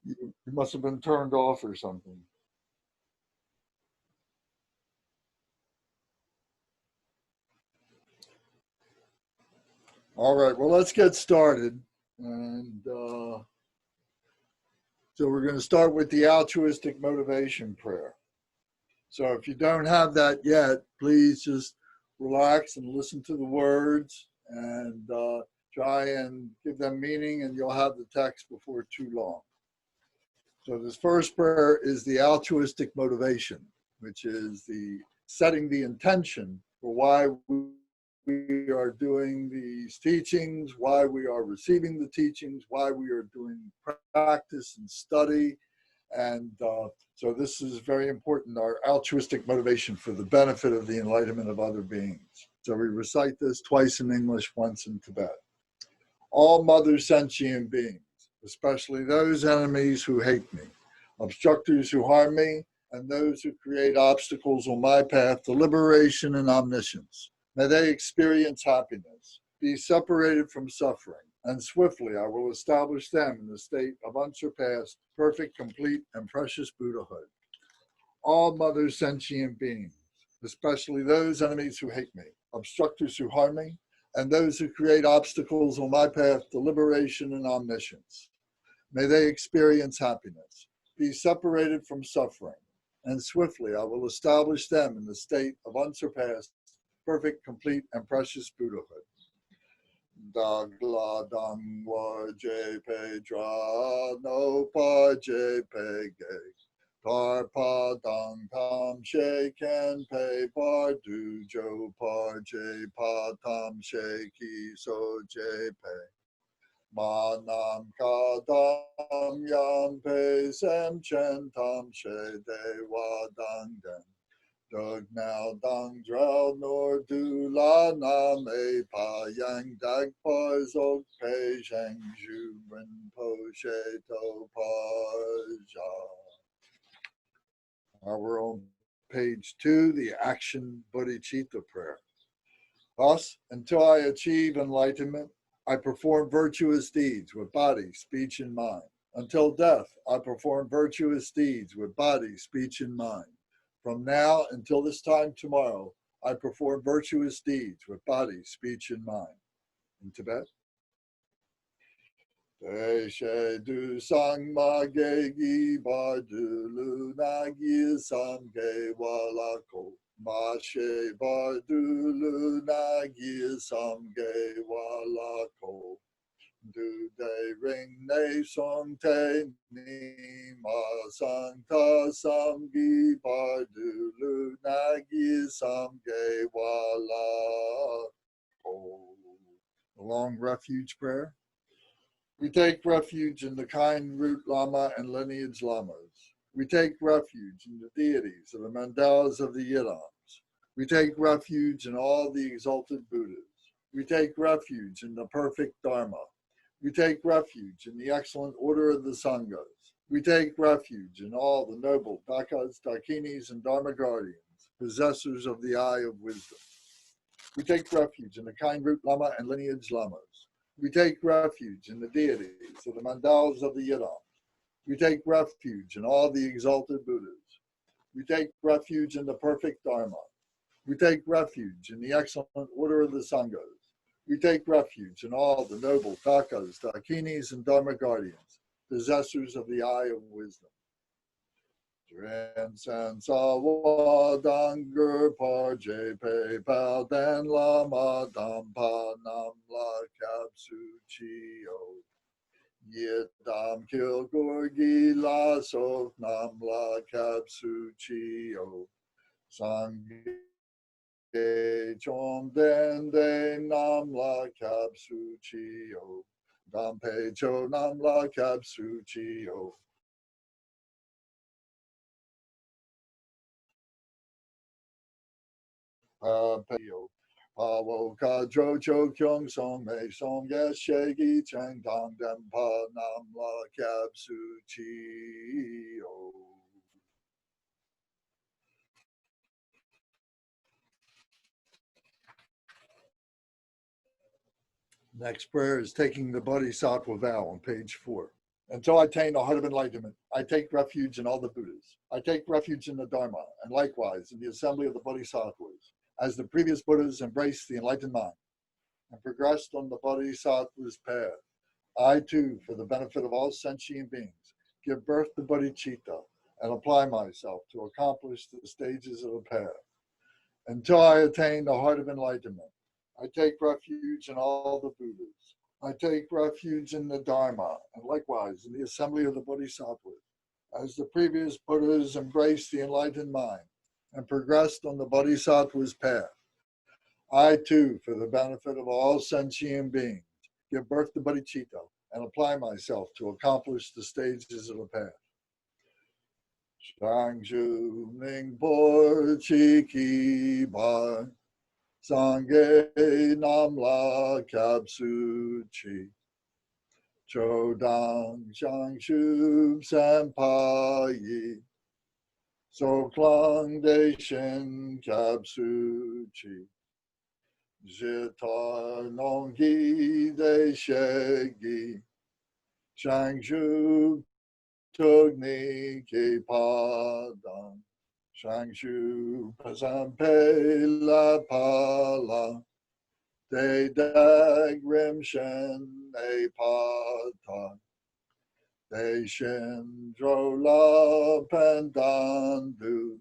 You must have been turned off or something. All right, well, let's get started. And so we're going to start with the altruistic motivation prayer. So if you don't have that yet, please just relax and listen to the words and try and give them meaning, and you'll have the text before too long. So this first prayer is the altruistic motivation, which is the setting the intention for why we are doing these teachings, why we are receiving the teachings, why we are doing practice and study. And so this is very important, our altruistic motivation for the benefit of the enlightenment of other beings. So we recite this twice in English, once in Tibet. All mother sentient beings, especially those enemies who hate me, obstructors who harm me, and those who create obstacles on my path to liberation and omniscience. May they experience happiness, be separated from suffering, and swiftly I will establish them in the state of unsurpassed, perfect, complete, and precious Buddhahood. All mother sentient beings, especially those enemies who hate me, obstructors who harm me, and those who create obstacles on my path to liberation and omniscience. May they experience happiness, be separated from suffering, and swiftly I will establish them in the state of unsurpassed, perfect, complete, and precious Buddhahood. Dagla dangwa jepe dra no pa jepe ge. Tarpa dang tam she ken pe bar du jo par je pa tam she ki so je pe. Ma nam ka dam yam pe sem chen tam she de wa dang den. Dug now dang drow nor du la na me pa yang dag par zog pe zheng ju rin po she to pa ja. We're on page 2, the action bodhicitta prayer. Thus, until I achieve enlightenment, I perform virtuous deeds with body, speech, and mind. Until death, I perform virtuous deeds with body, speech, and mind. From now until this time tomorrow, I perform virtuous deeds with body, speech, and mind. In Tibet. Te she du sang ma ge gi ba du lu na gi sam ge wa la ko. Ma she ba du lu na gi sam ge wa la ko. Du de ring ne song te ni ma sang ta sam gi ba du lu na gi sam ge wa la ko. The long refuge prayer. We take refuge in the kind root Lama and lineage Lamas. We take refuge in the deities of the mandalas of the Yidams. We take refuge in all the exalted Buddhas. We take refuge in the perfect Dharma. We take refuge in the excellent order of the Sanghas. We take refuge in all the noble Dakas, Dakinis, and Dharma guardians, possessors of the eye of wisdom. We take refuge in the kind root Lama and lineage Lamas. We take refuge in the deities of the mandalas of the Yidams. We take refuge in all the exalted Buddhas. We take refuge in the perfect Dharma. We take refuge in the excellent order of the Sanghas. We take refuge in all the noble Dakas, Dakinis, and Dharma guardians, possessors of the eye of wisdom. Dren san sa wa danger par je pe pal dan lama dam pa nam la kap su chi o. Yit dam kil gorgi la sok nam la kap su chi o. Sang ge chom den de nam la kap su chi o. Dam pe cho nam la kap su chi o. Peo. Pawo ka dro cho kyung song me song yes shegi chang dang dem pa nam la kap su chi o. Next prayer is taking the Bodhisattva vow on page 4. Until I attain the heart of enlightenment, I take refuge in all the Buddhas. I take refuge in the Dharma, and likewise in the assembly of the Bodhisattvas, as the previous Buddhas embraced the enlightened mind and progressed on the Bodhisattva's path. I too, for the benefit of all sentient beings, give birth to bodhicitta and apply myself to accomplish the stages of the path. Until I attain the heart of enlightenment, I take refuge in all the Buddhas. I take refuge in the Dharma, and likewise in the assembly of the Bodhisattvas, as the previous Buddhas embraced the enlightened mind and progressed on the Bodhisattva's path. I too, for the benefit of all sentient beings, give birth to bodhicitta and apply myself to accomplish the stages of the path. Shangju Ningpo Chiki Bar Sangye Namla Kapsu Chi Chodang Shangshu Senpai So Klang De Shin Kapsu Chi Jitar Nonghi De Shegi Shangshu Tugni Ki Padang Shangshu Pasampe La Pala De Dag Rim Shen E Pata De Shin Dro La Pandandu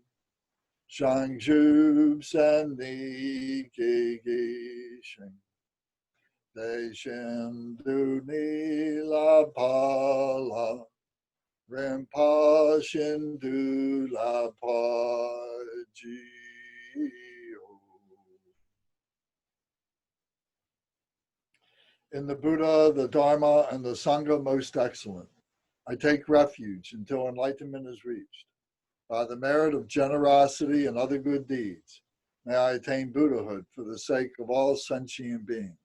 Shangshu Sani Ki Gishin De Shin Du Ni La Pala Rinpa Shindu La Pa Ji. In the Buddha, the Dharma, and the Sangha most excellent, I take refuge until enlightenment is reached. By the merit of generosity and other good deeds, may I attain Buddhahood for the sake of all sentient beings.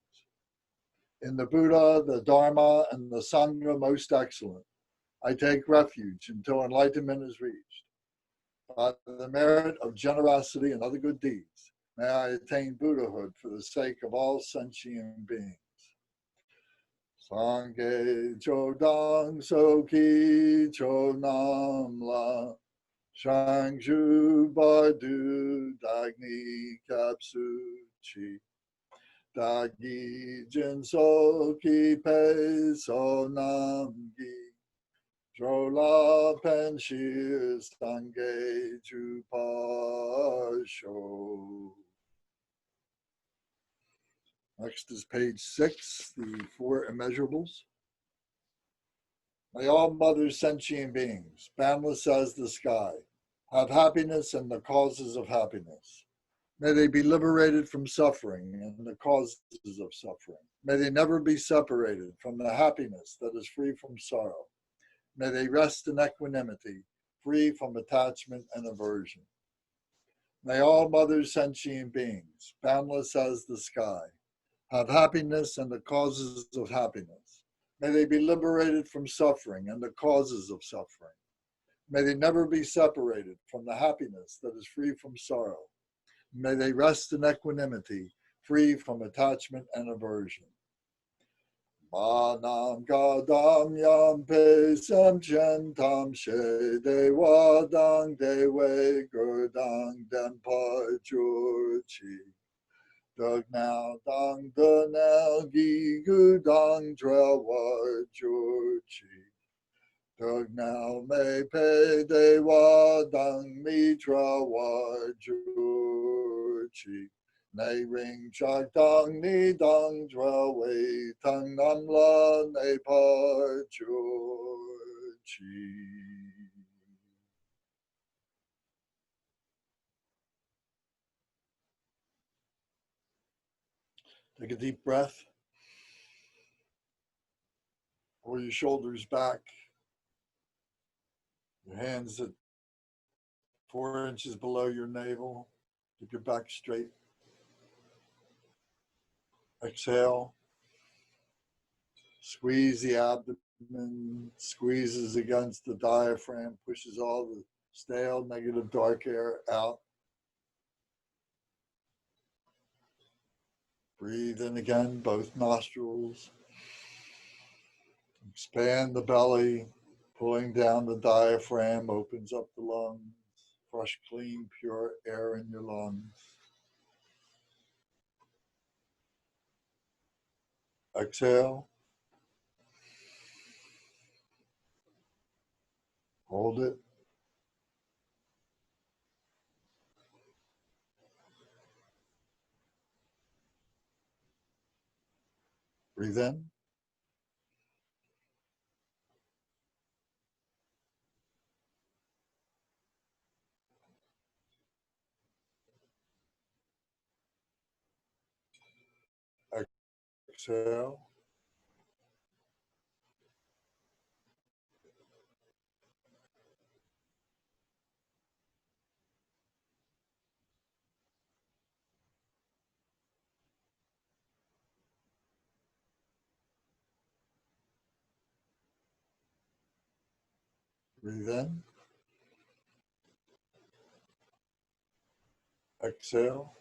In the Buddha, the Dharma, and the Sangha most excellent, I take refuge until enlightenment is reached. By the merit of generosity and other good deeds, may I attain Buddhahood for the sake of all sentient beings. Sangye Chodang Soki Chodam Shangshu Bardu Dagni Kapsu Chi Dagi Jinsoki Pe Sonamgi Drola Penshir Stange Jupasho. Next is page 6, the 4 immeasurables. May all mothers, sentient beings, boundless as the sky, have happiness and the causes of happiness. May they be liberated from suffering and the causes of suffering. May they never be separated from the happiness that is free from sorrow. May they rest in equanimity, free from attachment and aversion. May all mothers, sentient beings, boundless as the sky, have happiness and the causes of happiness. May they be liberated from suffering and the causes of suffering. May they never be separated from the happiness that is free from sorrow. May they rest in equanimity, free from attachment and aversion. Manam gadam yam pe samchen tam she de wadang de we gurdang denpa jurchi. Dug now dang the now gi gu dang drel war jurchi. Dug now me pe de wadang mitra war jurchi. Nei ring chak dang ni dang dra wei tang nam la nei par chi. Take a deep breath. Pull your shoulders back. Your hands at 4 inches below your navel. Keep your back straight. Exhale. Squeeze the abdomen, squeezes against the diaphragm, pushes all the stale, negative, dark air out. Breathe in again, both nostrils. Expand the belly, pulling down the diaphragm, opens up the lungs. Fresh, clean, pure air in your lungs. Exhale. Hold it. Breathe in. Exhale. Breathe in. Exhale.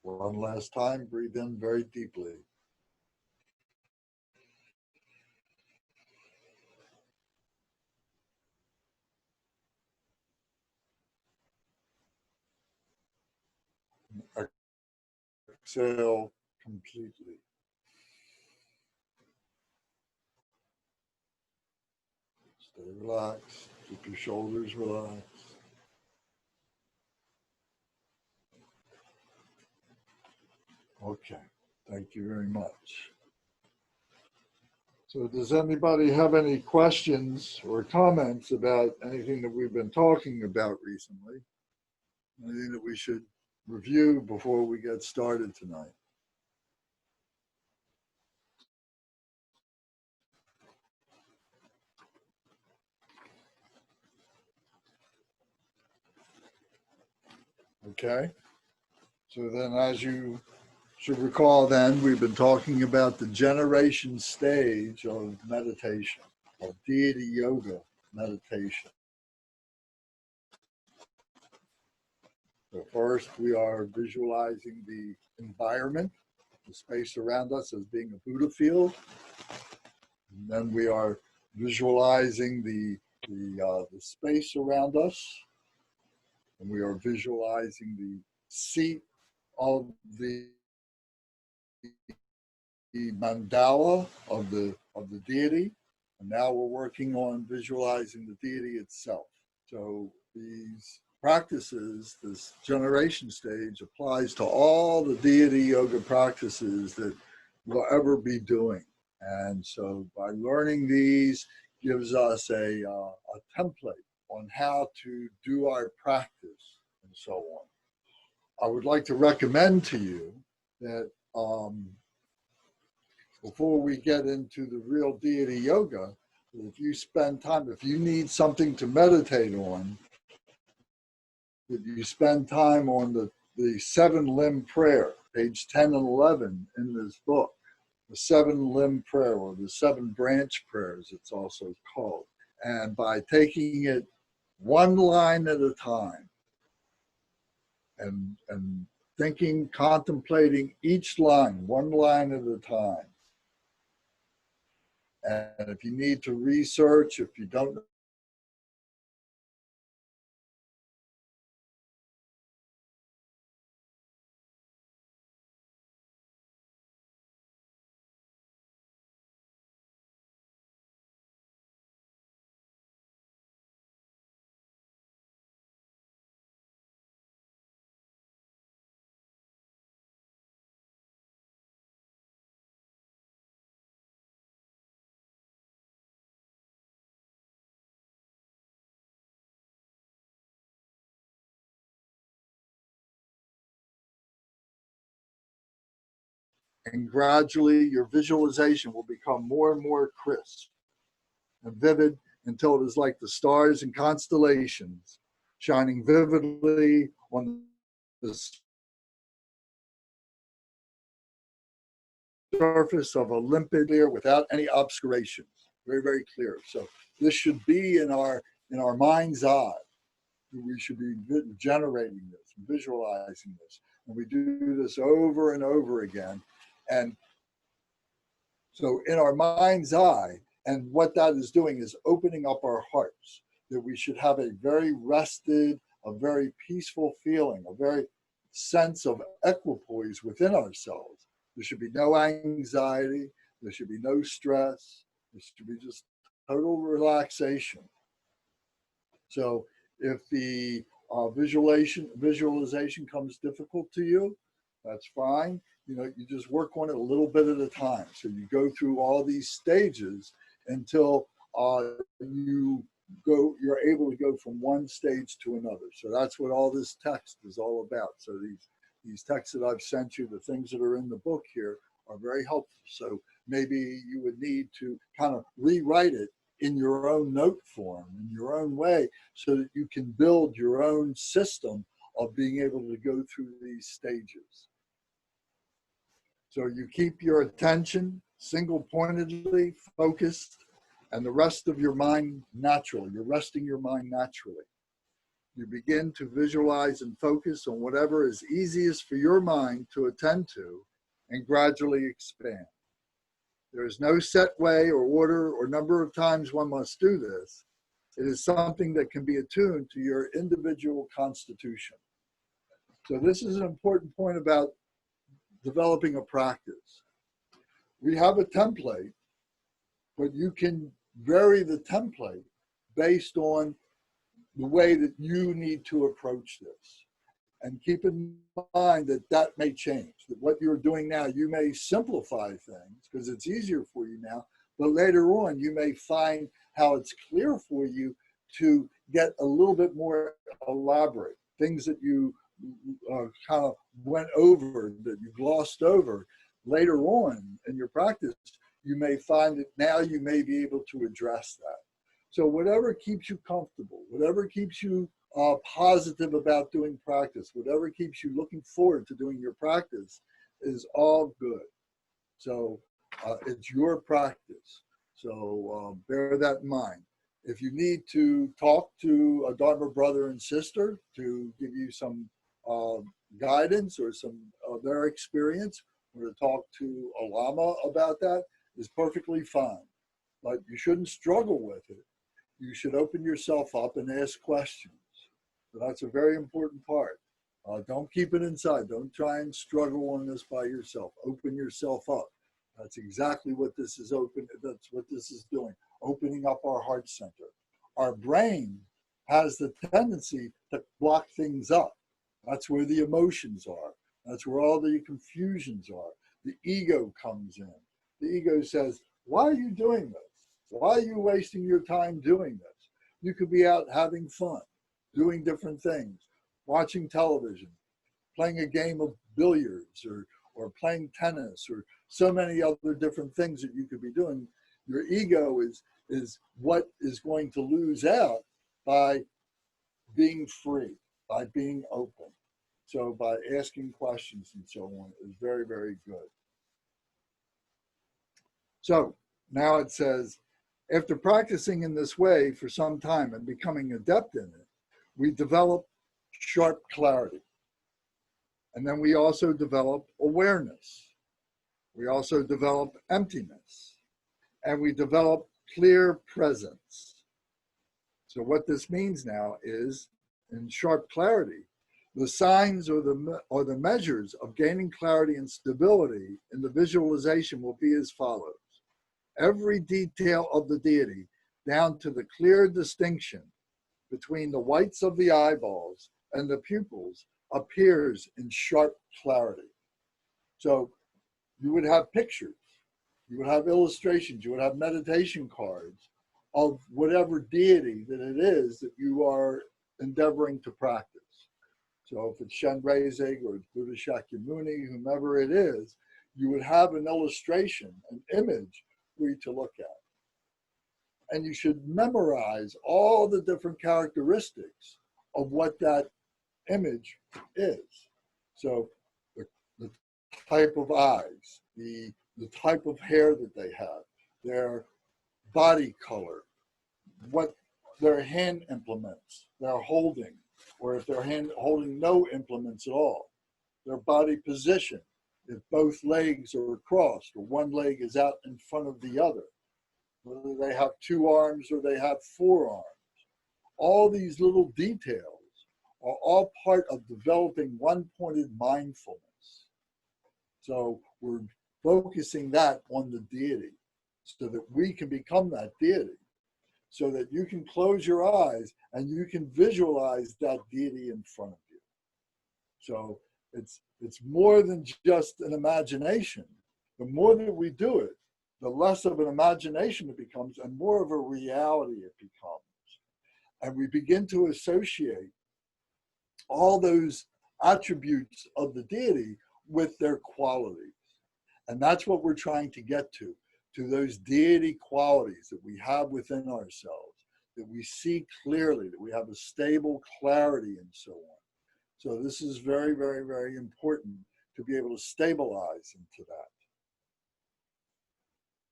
One last time, breathe in very deeply. Exhale completely. Stay relaxed. Keep your shoulders relaxed. Okay, thank you very much. So does anybody have any questions or comments about anything that we've been talking about recently? Anything that we should review before we get started tonight? Okay, so then as you should recall then, we've been talking about the generation stage of meditation, of deity yoga meditation. So first we are visualizing the environment, the space around us as being a Buddha field. And then we are visualizing the space around us. And we are visualizing the seat of the mandala of the deity. And now we're working on visualizing the deity itself. So these practices, this generation stage, applies to all the deity yoga practices that we'll ever be doing. And so by learning these gives us a template on how to do our practice and so on. I would like to recommend to you that before we get into the real deity yoga, if you spend time, if you need something to meditate on, that you spend time on the 7-limb prayer, page 10 and 11 in this book, the 7-limb prayer, or the 7-branch prayers, it's also called. And by taking it one line at a time and thinking, contemplating each line, one line at a time. And if you need to research, if you don't know, and gradually your visualization will become more and more crisp and vivid until it is like the stars and constellations shining vividly on the surface of a limpid air without any obscurations. Very, very clear. So this should be in our mind's eye. we should be generating this, visualizing this. And we do this over and over again. And so in our mind's eye, and what that is doing is opening up our hearts, that we should have a very rested, a very peaceful feeling, a very sense of equipoise within ourselves. There should be no anxiety, there should be no stress, there should be just total relaxation. So if the visualization comes difficult to you, that's fine. You know, you just work on it a little bit at a time. So you go through all these stages until you're able to go from one stage to another. So that's what all this text is all about. So these texts that I've sent you, the things that are in the book here, are very helpful. So maybe you would need to kind of rewrite it in your own note form, in your own way, so that you can build your own system of being able to go through these stages. So you keep your attention single-pointedly focused, and the rest of your mind naturally. You're resting your mind naturally. You begin to visualize and focus on whatever is easiest for your mind to attend to, and gradually expand. There is no set way or order or number of times one must do this. It is something that can be attuned to your individual constitution. So this is an important point about developing a practice. We have a template, but you can vary the template based on the way that you need to approach this. And keep in mind that that may change, that what you're doing now, you may simplify things because it's easier for you now, but later on you may find how it's clear for you to get a little bit more elaborate, things that you kind of went over, that you glossed over. Later on in your practice, you may find that now you may be able to address that. So whatever keeps you comfortable, whatever keeps you positive about doing practice, whatever keeps you looking forward to doing your practice is all good. So it's your practice. So bear that in mind. If you need to talk to a Dharma brother and sister to give you some guidance or some of their experience, or to talk to a Lama about that, is perfectly fine. But you shouldn't struggle with it. You should open yourself up and ask questions. So that's a very important part. Don't keep it inside. Don't try and struggle on this by yourself. Open yourself up. That's exactly what this is that's what this is doing. Opening up our heart center. Our brain has the tendency to block things up. That's where the emotions are. That's where all the confusions are. The ego comes in. The ego says, why are you doing this? Why are you wasting your time doing this? You could be out having fun, doing different things, watching television, playing a game of billiards or playing tennis or so many other different things that you could be doing. Your ego is what is going to lose out by being free, by being open. So by asking questions and so on is very, very good. So now it says, after practicing in this way for some time and becoming adept in it, we develop sharp clarity. And then we also develop awareness. We also develop emptiness. And we develop clear presence. So what this means now is, in sharp clarity, the signs or the measures of gaining clarity and stability in the visualization will be as follows. Every detail of the deity, down to the clear distinction between the whites of the eyeballs and the pupils, appears in sharp clarity. So you would have pictures, you would have illustrations, you would have meditation cards of whatever deity that it is that you are endeavoring to practice. So if it's Shenrezig or it's Buddha Shakyamuni, whomever it is, you would have an illustration, an image for you to look at. And you should memorize all the different characteristics of what that image is. So the type of eyes, the type of hair that they have, their body color, what their hand implements they're holding, or if they're holding no implements at all. Their body position, if both legs are crossed or one leg is out in front of the other, whether they have 2 arms or they have 4 arms. All these little details are all part of developing one-pointed mindfulness. So we're focusing that on the deity so that we can become that deity, so that you can close your eyes and you can visualize that deity in front of you. So it's more than just an imagination. The more that we do it, the less of an imagination it becomes and more of a reality it becomes. And we begin to associate all those attributes of the deity with their qualities. And that's what we're trying to get to those deity qualities that we have within ourselves, that we see clearly, that we have a stable clarity and so on. So this is very, very, very important to be able to stabilize into that.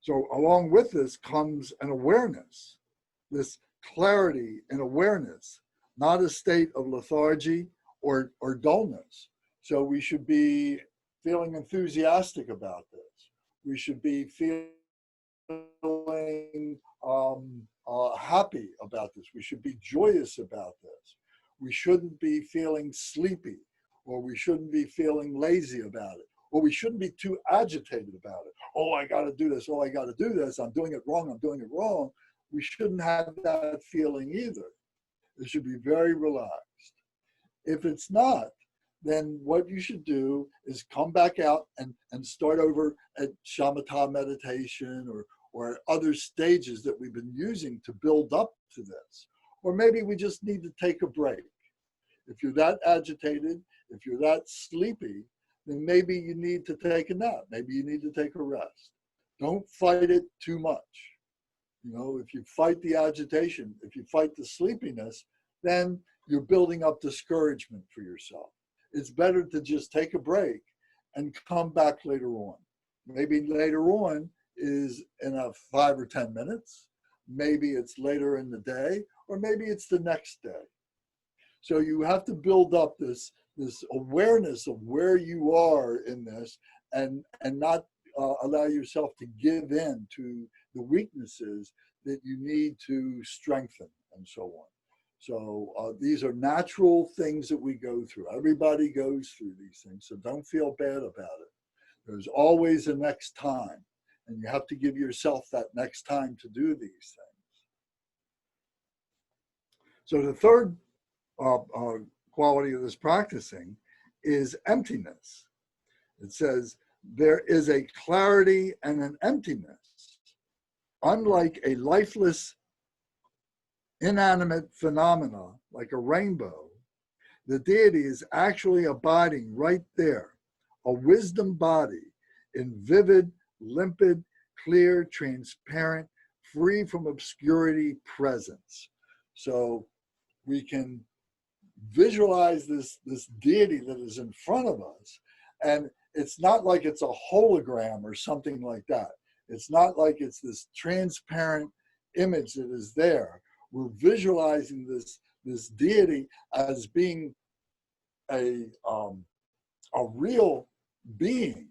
So along with this comes an awareness, this clarity and awareness, not a state of lethargy or dullness. So we should be feeling enthusiastic about this. We should be feeling happy about this. We should be joyous about this. We shouldn't be feeling sleepy, or we shouldn't be feeling lazy about it, or we shouldn't be too agitated about it. Oh, I got to do this. Oh, I got to do this. I'm doing it wrong. I'm doing it wrong. We shouldn't have that feeling either. It should be very relaxed. If it's not, then what you should do is come back out and start over at shamatha meditation or other stages that we've been using to build up to this. Or maybe we just need to take a break. If you're that agitated, if you're that sleepy, then maybe you need to take a nap. Maybe you need to take a rest. Don't fight it too much. You know, if you fight the agitation, if you fight the sleepiness, then you're building up discouragement for yourself. It's better to just take a break and come back later on. Maybe later on is in a 5 or 10 minutes. Maybe it's later in the day, or maybe it's the next day. So you have to build up this awareness of where you are in this and not allow yourself to give in to the weaknesses that you need to strengthen and so on. So these are natural things that we go through. Everybody goes through these things, so don't feel bad about it. There's always a next time, and you have to give yourself that next time to do these things. So the third quality of this practicing is emptiness. It says, there is a clarity and an emptiness. Unlike a lifeless, inanimate phenomena like a rainbow, the deity is actually abiding right there, a wisdom body in vivid, limpid, clear, transparent, free from obscurity presence. So we can visualize this deity that is in front of us, and it's not like it's a hologram or something like that. It's not like it's this transparent image that is there. We're visualizing this deity as being a real being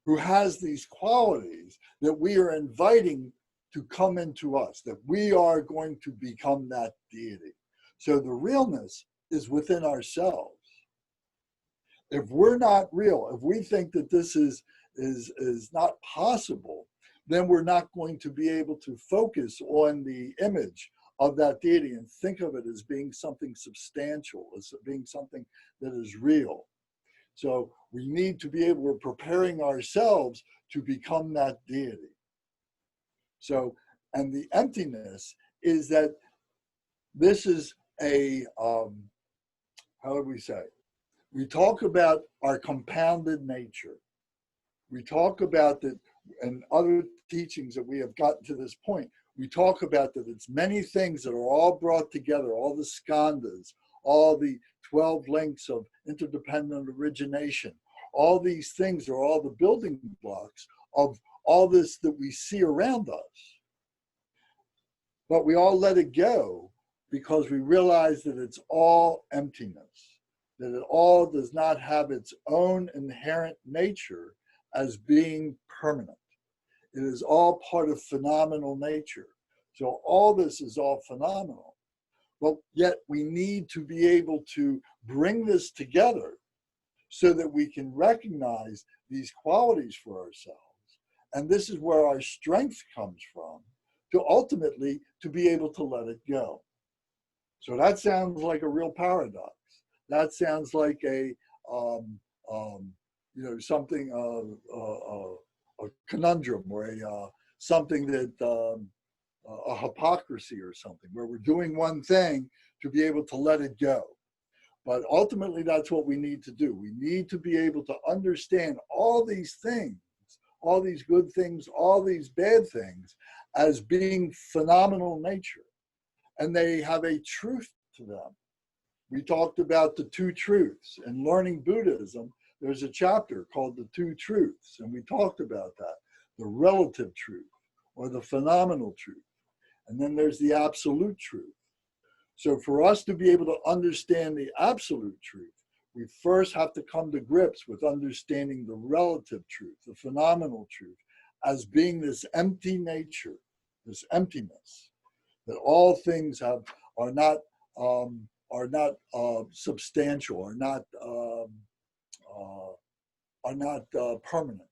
who has these qualities that we are inviting to come into us, that we are going to become that deity. So the realness is within ourselves. If we're not real, if we think that this is not possible, then we're not going to be able to focus on the image of that deity and think of it as being something substantial, as being something that is real. So we need to be able, we're preparing ourselves to become that deity. So, and the emptiness is that this is a, how do we say? We talk about our compounded nature. We talk about that, and other teachings that we have gotten to this point, we talk about that it's many things that are all brought together, all the skandhas, all the 12 links of interdependent origination. All these things are all the building blocks of all this that we see around us. But we all let it go because we realize that it's all emptiness, that it all does not have its own inherent nature as being permanent. It is all part of phenomenal nature. So all this is all phenomenal. But yet we need to be able to bring this together so that we can recognize these qualities for ourselves. And this is where our strength comes from, to ultimately to be able to let it go. So that sounds like a real paradox. That sounds like a something a conundrum, or something that a hypocrisy or something, where we're doing one thing to be able to let it go. But ultimately, that's what we need to do. We need to be able to understand all these things, all these good things, all these bad things, as being phenomenal nature. And they have a truth to them. We talked about the two truths. In learning Buddhism, there's a chapter called the two truths, and we talked about that. The relative truth, or the phenomenal truth. And then there's the absolute truth. So for us to be able to understand the absolute truth, we first have to come to grips with understanding the relative truth, the phenomenal truth, as being this empty nature, this emptiness, that all things are not substantial, are not permanent.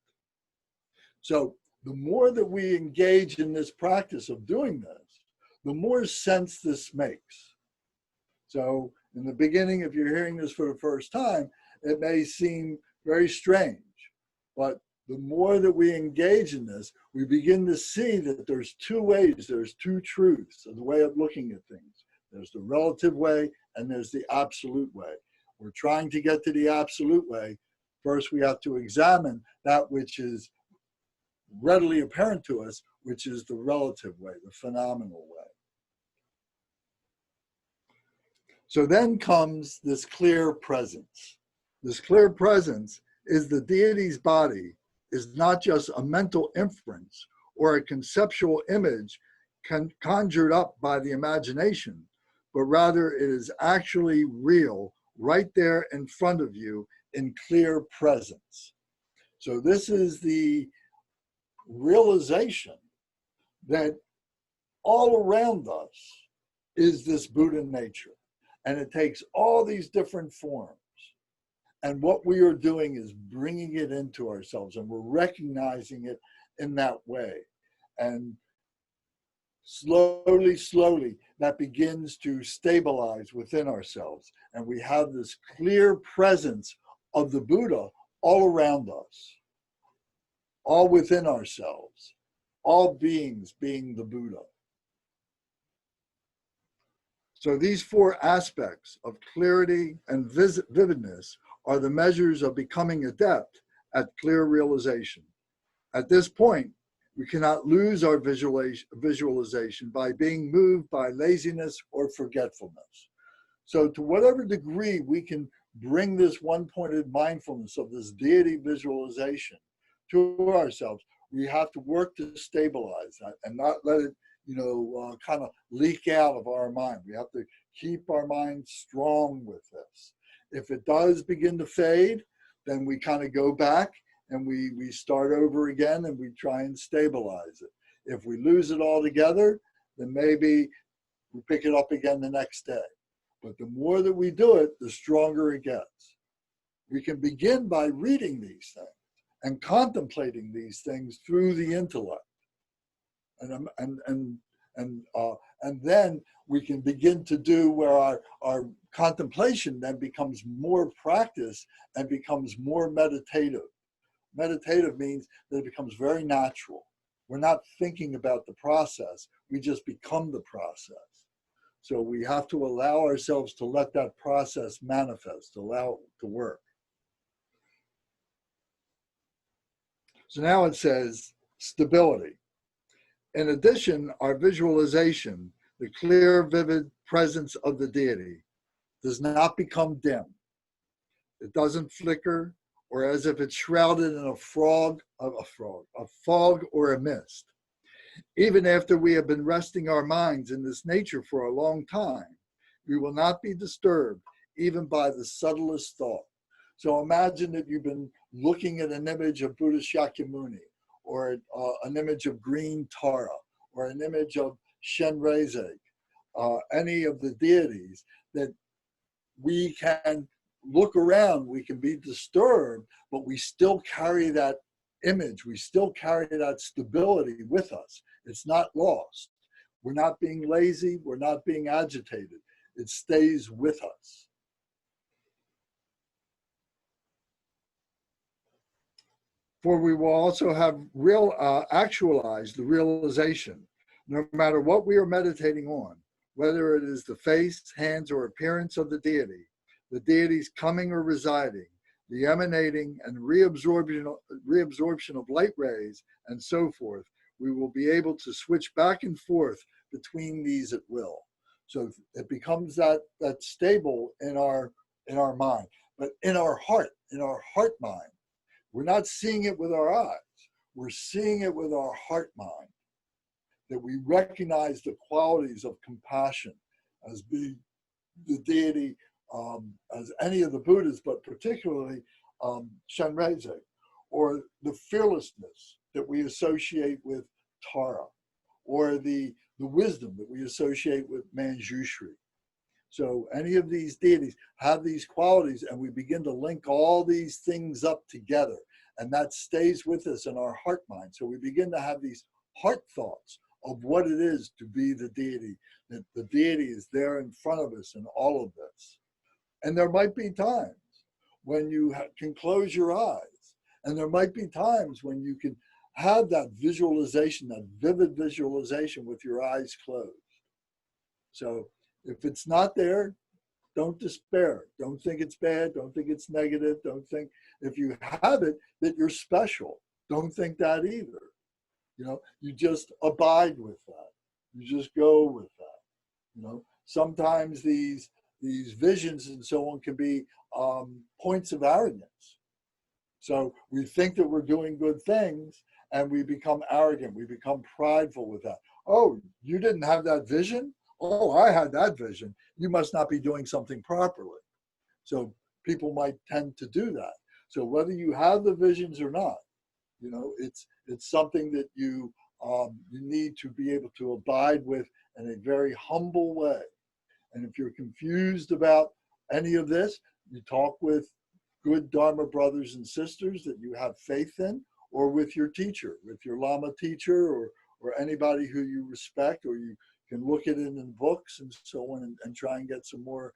So the more that we engage in this practice of doing this, the more sense this makes. So in the beginning, if you're hearing this for the first time, it may seem very strange, but the more that we engage in this, we begin to see that there's two ways, there's two truths of the way of looking at things. There's the relative way and there's the absolute way. We're trying to get to the absolute way. First, we have to examine that which is readily apparent to us, which is the relative way, the phenomenal way. So then comes this clear presence. This clear presence is the deity's body is not just a mental inference or a conceptual image conjured up by the imagination, but rather it is actually real right there in front of you in clear presence. So this is the realization that all around us is this Buddha nature. And it takes all these different forms. And what we are doing is bringing it into ourselves, and we're recognizing it in that way. And slowly, slowly, that begins to stabilize within ourselves. And we have this clear presence of the Buddha all around us, all within ourselves, all beings being the Buddha. So these four aspects of clarity and vividness are the measures of becoming adept at clear realization. At this point, we cannot lose our visualization by being moved by laziness or forgetfulness. So to whatever degree we can bring this one-pointed mindfulness of this deity visualization to ourselves, we have to work to stabilize that and not let it kind of leak out of our mind. We have to keep our mind strong with this. If it does begin to fade, then we kind of go back and we start over again and we try and stabilize it. If we lose it altogether, then maybe we pick it up again the next day. But the more that we do it, the stronger it gets. We can begin by reading these things and contemplating these things through the intellect. And then we can begin to do where our contemplation then becomes more practice and becomes more meditative. Meditative means that it becomes very natural. We're not thinking about the process, we just become the process. So we have to allow ourselves to let that process manifest, allow it to work. So now it says stability. In addition, our visualization, the clear, vivid presence of the deity, does not become dim. It doesn't flicker, or as if it's shrouded in a fog or a mist. Even after we have been resting our minds in this nature for a long time, we will not be disturbed even by the subtlest thought. So imagine that you've been looking at an image of Buddha Shakyamuni, or an image of green Tara, or an image of Shenrezig, any of the deities, that we can look around, we can be disturbed, but we still carry that image, we still carry that stability with us. It's not lost. We're not being lazy, we're not being agitated. It stays with us. For we will also have actualized the realization, no matter what we are meditating on, whether it is the face, hands, or appearance of the deity's coming or residing, the emanating and reabsorption of light rays, and so forth, we will be able to switch back and forth between these at will. So it becomes that stable in our mind, but in our heart mind. We're not seeing it with our eyes. We're seeing it with our heart mind, that we recognize the qualities of compassion as being the deity, as any of the Buddhas, but particularly Shenrezig, or the fearlessness that we associate with Tara, or the wisdom that we associate with Manjushri. So any of these deities have these qualities, and we begin to link all these things up together, and that stays with us in our heart mind. So we begin to have these heart thoughts of what it is to be the deity, that the deity is there in front of us in all of this. And there might be times when you can close your eyes, and there might be times when you can have that visualization, that vivid visualization with your eyes closed. So if it's not there, don't despair. Don't think it's bad. Don't think it's negative. Don't think, if you have it, that you're special. Don't think that either. You know, you just abide with that. You just go with that. You know, sometimes these visions and so on can be points of arrogance. So we think that we're doing good things, and we become arrogant. We become prideful with that. Oh, you didn't have that vision? Oh, I had that vision. You must not be doing something properly. So people might tend to do that. So whether you have the visions or not, you know, it's something that you need to be able to abide with in a very humble way. And if you're confused about any of this, you talk with good Dharma brothers and sisters that you have faith in, or with your teacher, with your Lama teacher, or anybody who you respect, or you can look at it in books and so on, and try and get some more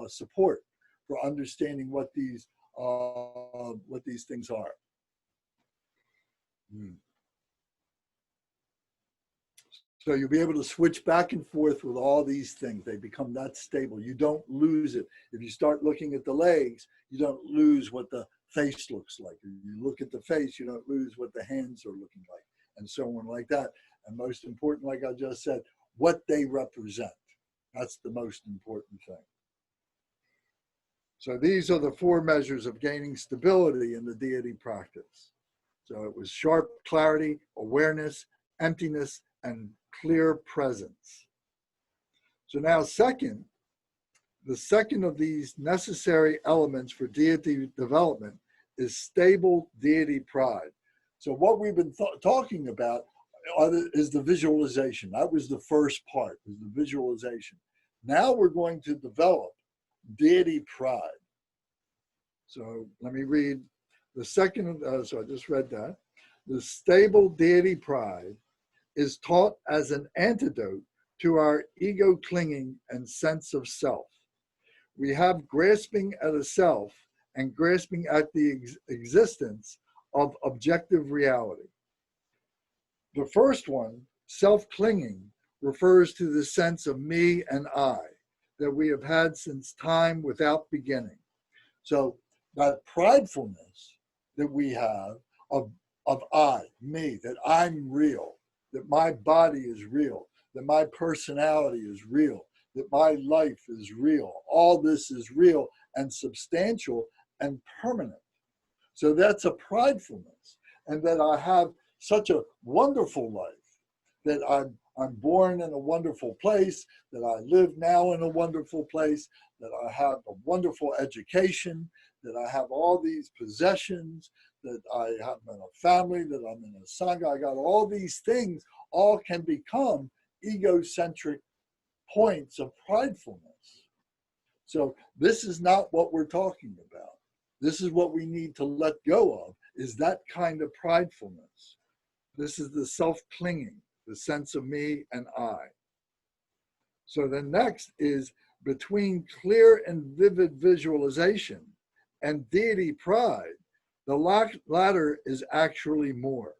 support for understanding what these things are. So you'll be able to switch back and forth with all these things. They become that stable. You don't lose it. If you start looking at the legs, you don't lose what the face looks like. If you look at the face, you don't lose what the hands are looking like, and so on like that. And most important, like I just said, what they represent. That's the most important thing. So these are the 4 measures of gaining stability in the deity practice. So it was sharp clarity, awareness, emptiness, and clear presence. So now the second of these necessary elements for deity development is stable deity pride. So what we've been talking about is the visualization. That was the first part, was the visualization. Now we're going to develop deity pride. So let me read the second, so I just read that. The stable deity pride is taught as an antidote to our ego clinging and sense of self. We have grasping at a self and grasping at the existence of objective reality. The first one, self-clinging, refers to the sense of me and I that we have had since time without beginning. So that pridefulness that we have of I, me, that I'm real, that my body is real, that my personality is real, that my life is real. All this is real and substantial and permanent. So that's a pridefulness. And that I have such a wonderful life, that I'm born in a wonderful place, that I live now in a wonderful place, that I have a wonderful education, that I have all these possessions, that I have in a family, that I'm in a sangha, I got all these things, all can become egocentric points of pridefulness. So this is not what we're talking about. This is what we need to let go of, is that kind of pridefulness. This is the self-clinging, the sense of me and I. So the next is between clear and vivid visualization and deity pride, the latter is actually more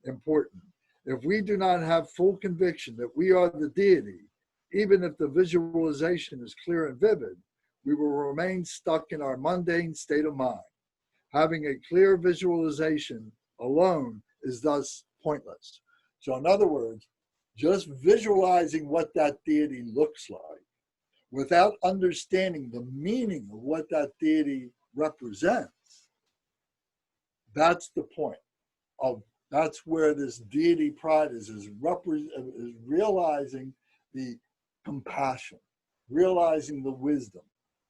important. If we do not have full conviction that we are the deity, even if the visualization is clear and vivid, we will remain stuck in our mundane state of mind. Having a clear visualization alone is thus pointless. So in other words, just visualizing what that deity looks like without understanding the meaning of what that deity represents, that's the point of, that's where this deity pride is realizing the compassion, realizing the wisdom,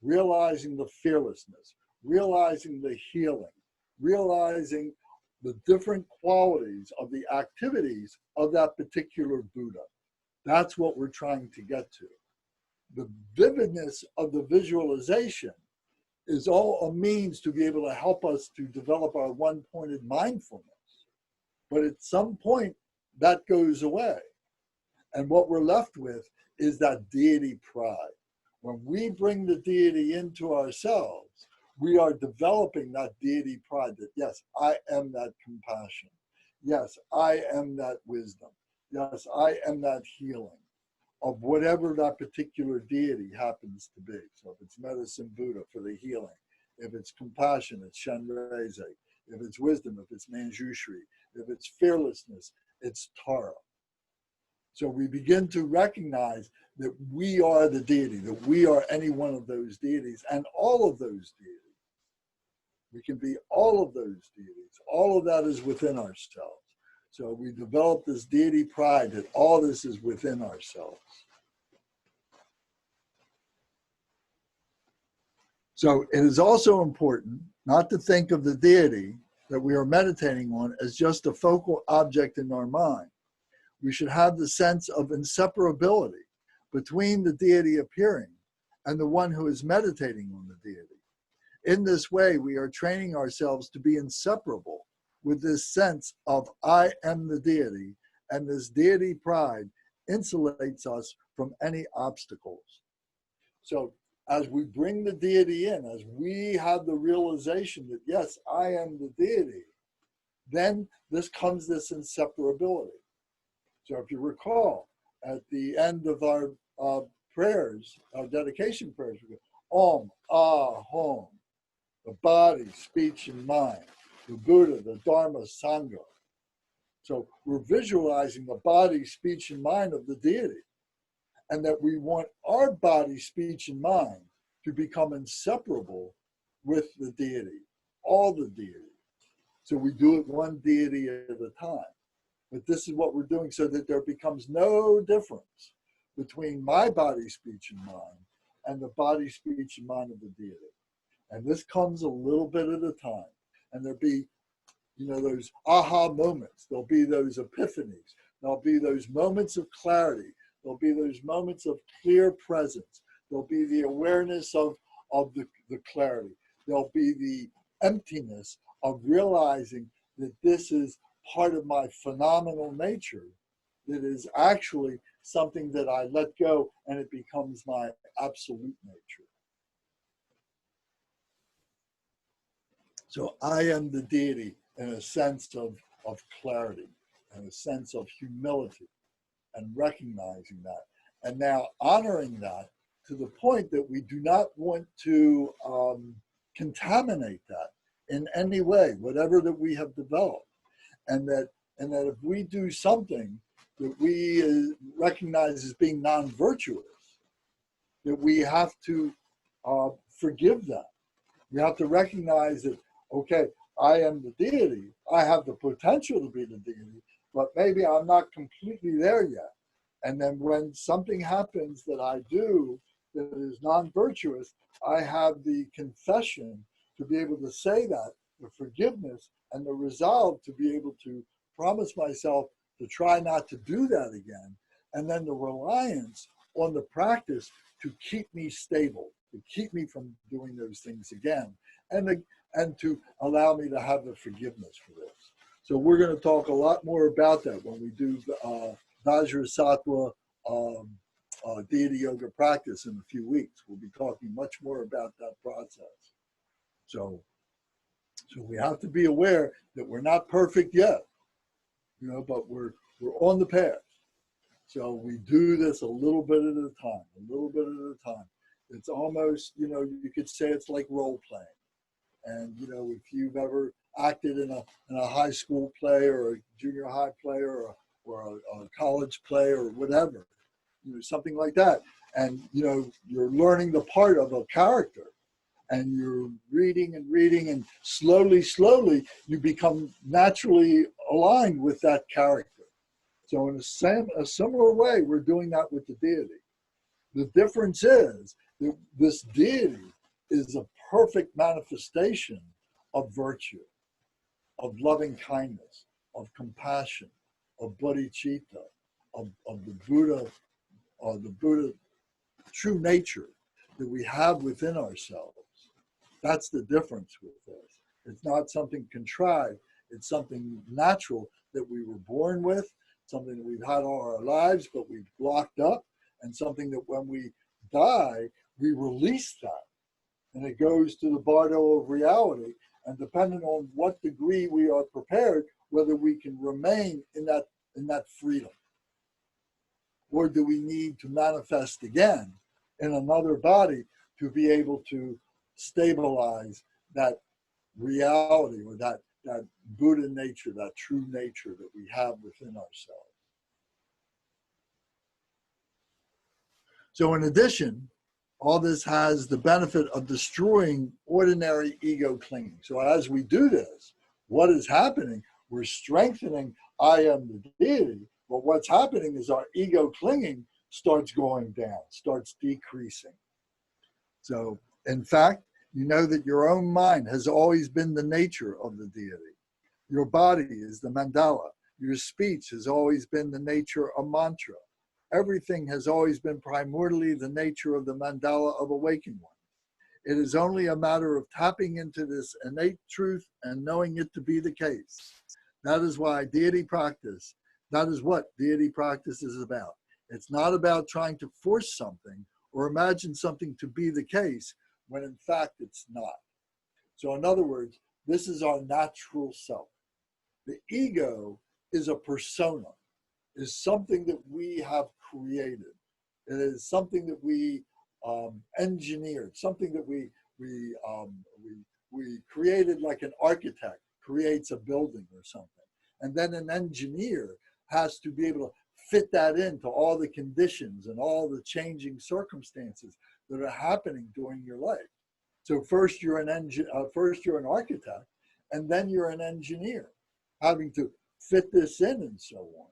realizing the fearlessness, realizing the healing, realizing the different qualities of the activities of that particular Buddha. That's what we're trying to get to. The vividness of the visualization is all a means to be able to help us to develop our one-pointed mindfulness. But at some point, that goes away. And what we're left with is that deity pride. When we bring the deity into ourselves, we are developing that deity pride that, yes, I am that compassion. Yes, I am that wisdom. Yes, I am that healing of whatever that particular deity happens to be. So if it's medicine Buddha for the healing, if it's compassion, it's Shenreze. If it's wisdom, if it's Manjushri, if it's fearlessness, it's Tara. So we begin to recognize that we are the deity, that we are any one of those deities and all of those deities. We can be all of those deities. All of that is within ourselves. So we develop this deity pride that all this is within ourselves. So it is also important not to think of the deity that we are meditating on as just a focal object in our mind. We should have the sense of inseparability between the deity appearing and the one who is meditating on the deity. In this way, we are training ourselves to be inseparable with this sense of I am the deity, and this deity pride insulates us from any obstacles. So as we bring the deity in, as we have the realization that, yes, I am the deity, then this comes this inseparability. So if you recall, at the end of our prayers, our dedication prayers, we go, Om, Ah, Hom, the body, speech, and mind, the Buddha, the Dharma, Sangha. So we're visualizing the body, speech, and mind of the deity, and that we want our body, speech, and mind to become inseparable with the deity, all the deity. So we do it one deity at a time. But this is what we're doing so that there becomes no difference between my body, speech, and mind and the body, speech, and mind of the deity. And this comes a little bit at a time. And there'll be, those aha moments. There'll be those epiphanies. There'll be those moments of clarity. There'll be those moments of clear presence. There'll be the awareness of the clarity. There'll be the emptiness of realizing that this is part of my phenomenal nature, that is actually something that I let go and it becomes my absolute nature. So I am the deity in a sense of clarity and a sense of humility and recognizing that. And now honoring that to the point that we do not want to contaminate that in any way, whatever that we have developed. And that if we do something that we recognize as being non-virtuous, that we have to forgive that. We have to recognize that, okay, I am the deity. I have the potential to be the deity, but maybe I'm not completely there yet. And then when something happens that I do that is non-virtuous, I have the confession to be able to say that, the forgiveness and the resolve to be able to promise myself to try not to do that again. And then the reliance on the practice to keep me stable, to keep me from doing those things again, and to allow me to have the forgiveness for this. So we're going to talk a lot more about that when we do Vajrasattva deity yoga practice in a few weeks. We'll be talking much more about that process. So we have to be aware that we're not perfect yet, but we're on the path. So we do this a little bit at a time, a little bit at a time. It's almost, you could say it's like role playing. And, if you've ever acted in a high school play or a junior high play or a college play or whatever, something like that. And, you're learning the part of a character and you're reading and slowly, you become naturally aligned with that character. So in a similar way, we're doing that with the deity. The difference is that this deity is a perfect manifestation of virtue, of loving kindness, of compassion, of bodhicitta, of the Buddha true nature that we have within ourselves. That's the difference with this. It's not something contrived. It's something natural that we were born with, something that we've had all our lives, but we've blocked up, and something that when we die, we release that. And it goes to the bardo of reality. And depending on what degree we are prepared, whether we can remain in that freedom, or do we need to manifest again in another body to be able to stabilize that reality or that Buddha nature, that true nature that we have within ourselves. So in addition, all this has the benefit of destroying ordinary ego clinging. So as we do this, what is happening? We're strengthening I am the deity, but what's happening is our ego clinging starts going down, starts decreasing. So in fact, you know that your own mind has always been the nature of the deity. Your body is the mandala. Your speech has always been the nature of mantra. Everything has always been primordially the nature of the mandala of awakened one. It is only a matter of tapping into this innate truth and knowing it to be the case. That is why deity practice, that is what deity practice is about. It's not about trying to force something or imagine something to be the case when in fact it's not. So in other words, this is our natural self. The ego is a persona, is something that we have created. It is something that we engineered, something that we created, like an architect creates a building or something. And then an engineer has to be able to fit that into all the conditions and all the changing circumstances that are happening during your life. So first you're an architect, and then you're an engineer, having to fit this in and so on.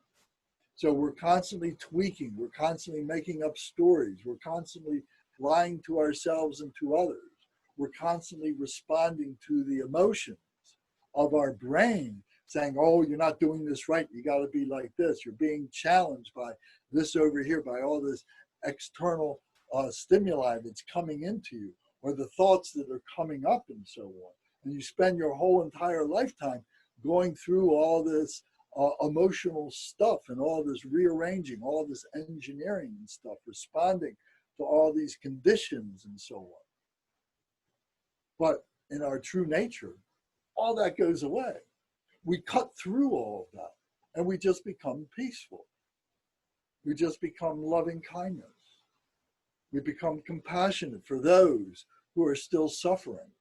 So we're constantly tweaking, we're constantly making up stories, we're constantly lying to ourselves and to others. We're constantly responding to the emotions of our brain, saying, oh, you're not doing this right, you got to be like this. You're being challenged by this over here, by all this external stimuli that's coming into you, or the thoughts that are coming up and so on. And you spend your whole entire lifetime going through all this emotional stuff and all this rearranging, all this engineering and stuff, responding to all these conditions and so on. But in our true nature, all that goes away. We cut through all of that and we just become peaceful. We just become loving kindness. We become compassionate for those who are still suffering.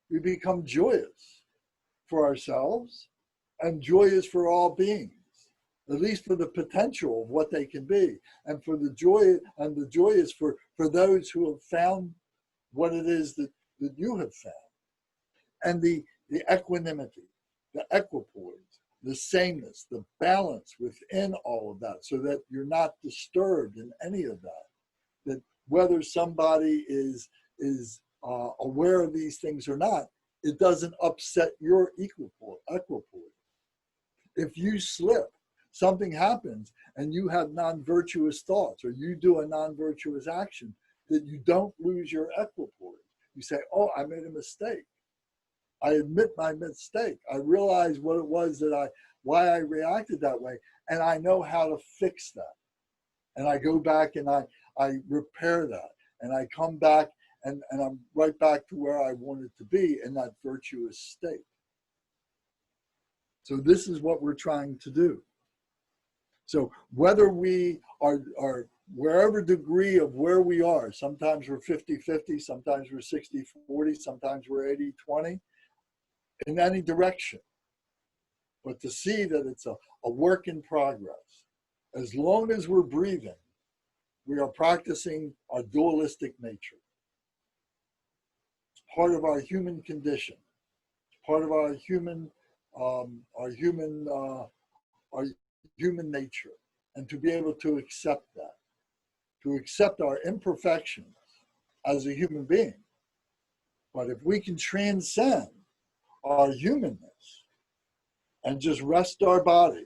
We become joyous for ourselves and joyous for all beings, at least for the potential of what they can be, and for the joy, and the joy is for those who have found what it is that you have found. And the the equanimity, the equipoise, the sameness, the balance within all of that, so that you're not disturbed in any of that. That whether somebody is aware of these things or not, it doesn't upset your equipoise. If you slip, something happens, and you have non-virtuous thoughts, or you do a non-virtuous action, that you don't lose your equipoise. You say, oh, I made a mistake. I admit my mistake. I realize what it was why I reacted that way, and I know how to fix that. And I go back and I repair that, and I come back and I'm right back to where I wanted to be in that virtuous state. So this is what we're trying to do. So whether we are wherever degree of where we are, sometimes we're 50-50, sometimes we're 60-40, sometimes we're 80-20, in any direction. But to see that it's a work in progress. As long as we're breathing, we are practicing our dualistic nature. It's part of our human condition. It's part of our human nature. And to be able to accept that, to accept our imperfections as a human being. But if we can transcend our humanness and just rest our body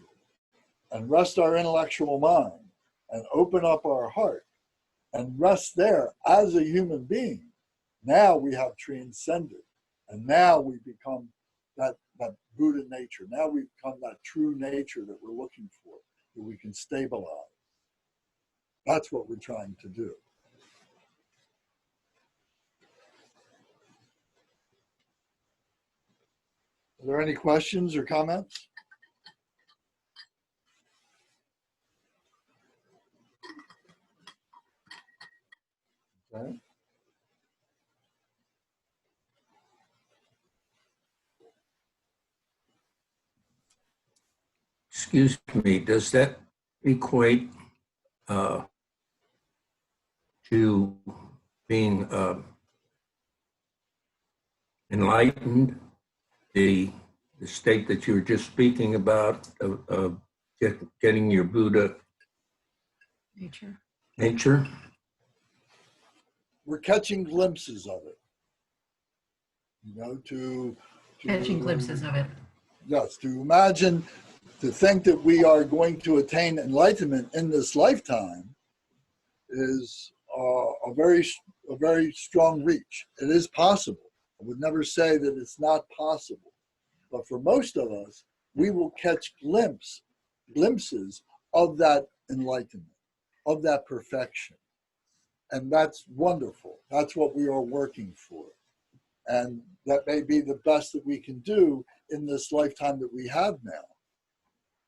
and rest our intellectual mind and open up our heart and rest there as a human being, now we have transcended, and now we become that Buddha nature. Now we become that true nature that we're looking for, that we can stabilize. That's what we're trying to do. Are there any questions or comments? Okay. Excuse me, does that equate to being enlightened, the state that you were just speaking about of getting your Buddha nature? We're catching glimpses of it. You know, to catching glimpses of it. Yes, to imagine, to think that we are going to attain enlightenment in this lifetime is a very strong reach. It is possible. I would never say that it's not possible. But for most of us, we will catch glimpses of that enlightenment, of that perfection. And that's wonderful. That's what we are working for. And that may be the best that we can do in this lifetime that we have now.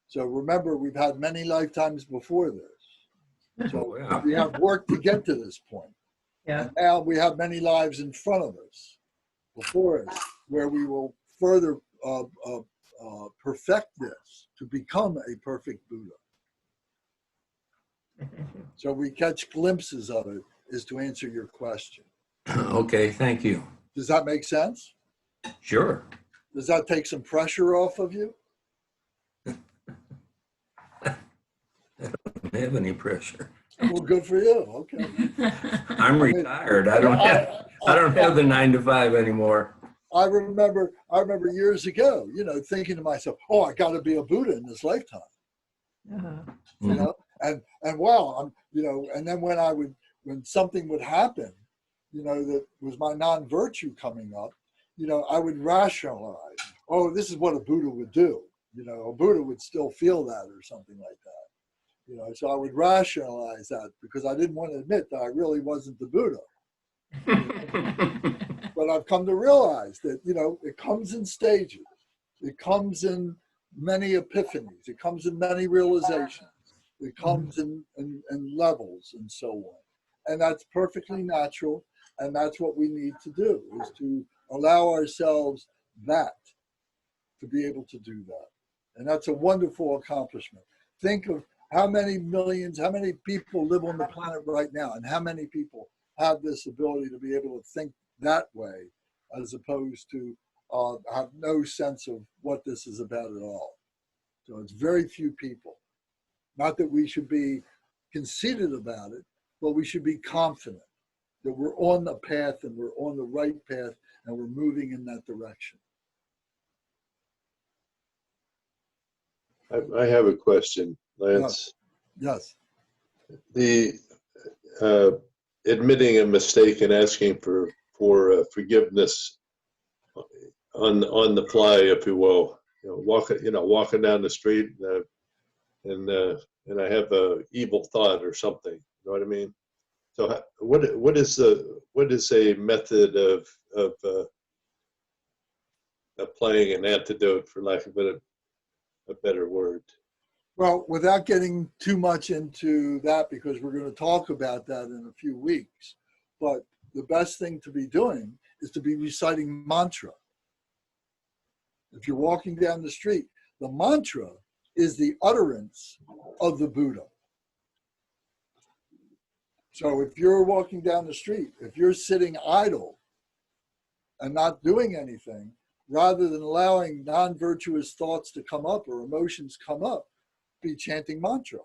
So remember, we've had many lifetimes before this. So we have work to get to this point. Yeah. And now we have many lives in front of us, before us, where we will further perfect this to become a perfect Buddha. So we catch glimpses of it, is to answer your question. Okay, thank you. Does that make sense? Sure. Does that take some pressure off of you? I don't have any pressure. Well, good for you. Okay. I'm retired. I don't have the 9 to 5 anymore. I remember years ago, you know, thinking to myself, oh, I got to be a Buddha in this lifetime. You know, and wow, I'm, you know, and then when something would happen, you know, that was my non-virtue coming up, you know, I would rationalize, oh, this is what a Buddha would do. You know, a Buddha would still feel that or something like that. You know, so I would rationalize that because I didn't want to admit that I really wasn't the Buddha. But I've come to realize that, you know, it comes in stages. It comes in many epiphanies. It comes in many realizations. It comes in levels and so on. And that's perfectly natural. And that's what we need to do, is to allow ourselves that, to be able to do that. And that's a wonderful accomplishment. Think of how many millions, how many people live on the planet right now, and how many people have this ability to be able to think that way, as opposed to have no sense of what this is about at all. So it's very few people. Not that we should be conceited about it, but we should be confident that we're on the path and we're on the right path and we're moving in that direction. I have a question, Lance. Yes. The admitting a mistake and asking for forgiveness on the fly, if you will. Walking down the street and I have a evil thought or something. You know what I mean? So what is a method of applying an antidote, for lack of a better word? Well, without getting too much into that, because we're going to talk about that in a few weeks, but the best thing to be doing is to be reciting mantra. If you're walking down the street, the mantra is the utterance of the Buddha. So if you're walking down the street, if you're sitting idle and not doing anything, rather than allowing non-virtuous thoughts to come up or emotions come up, be chanting mantra.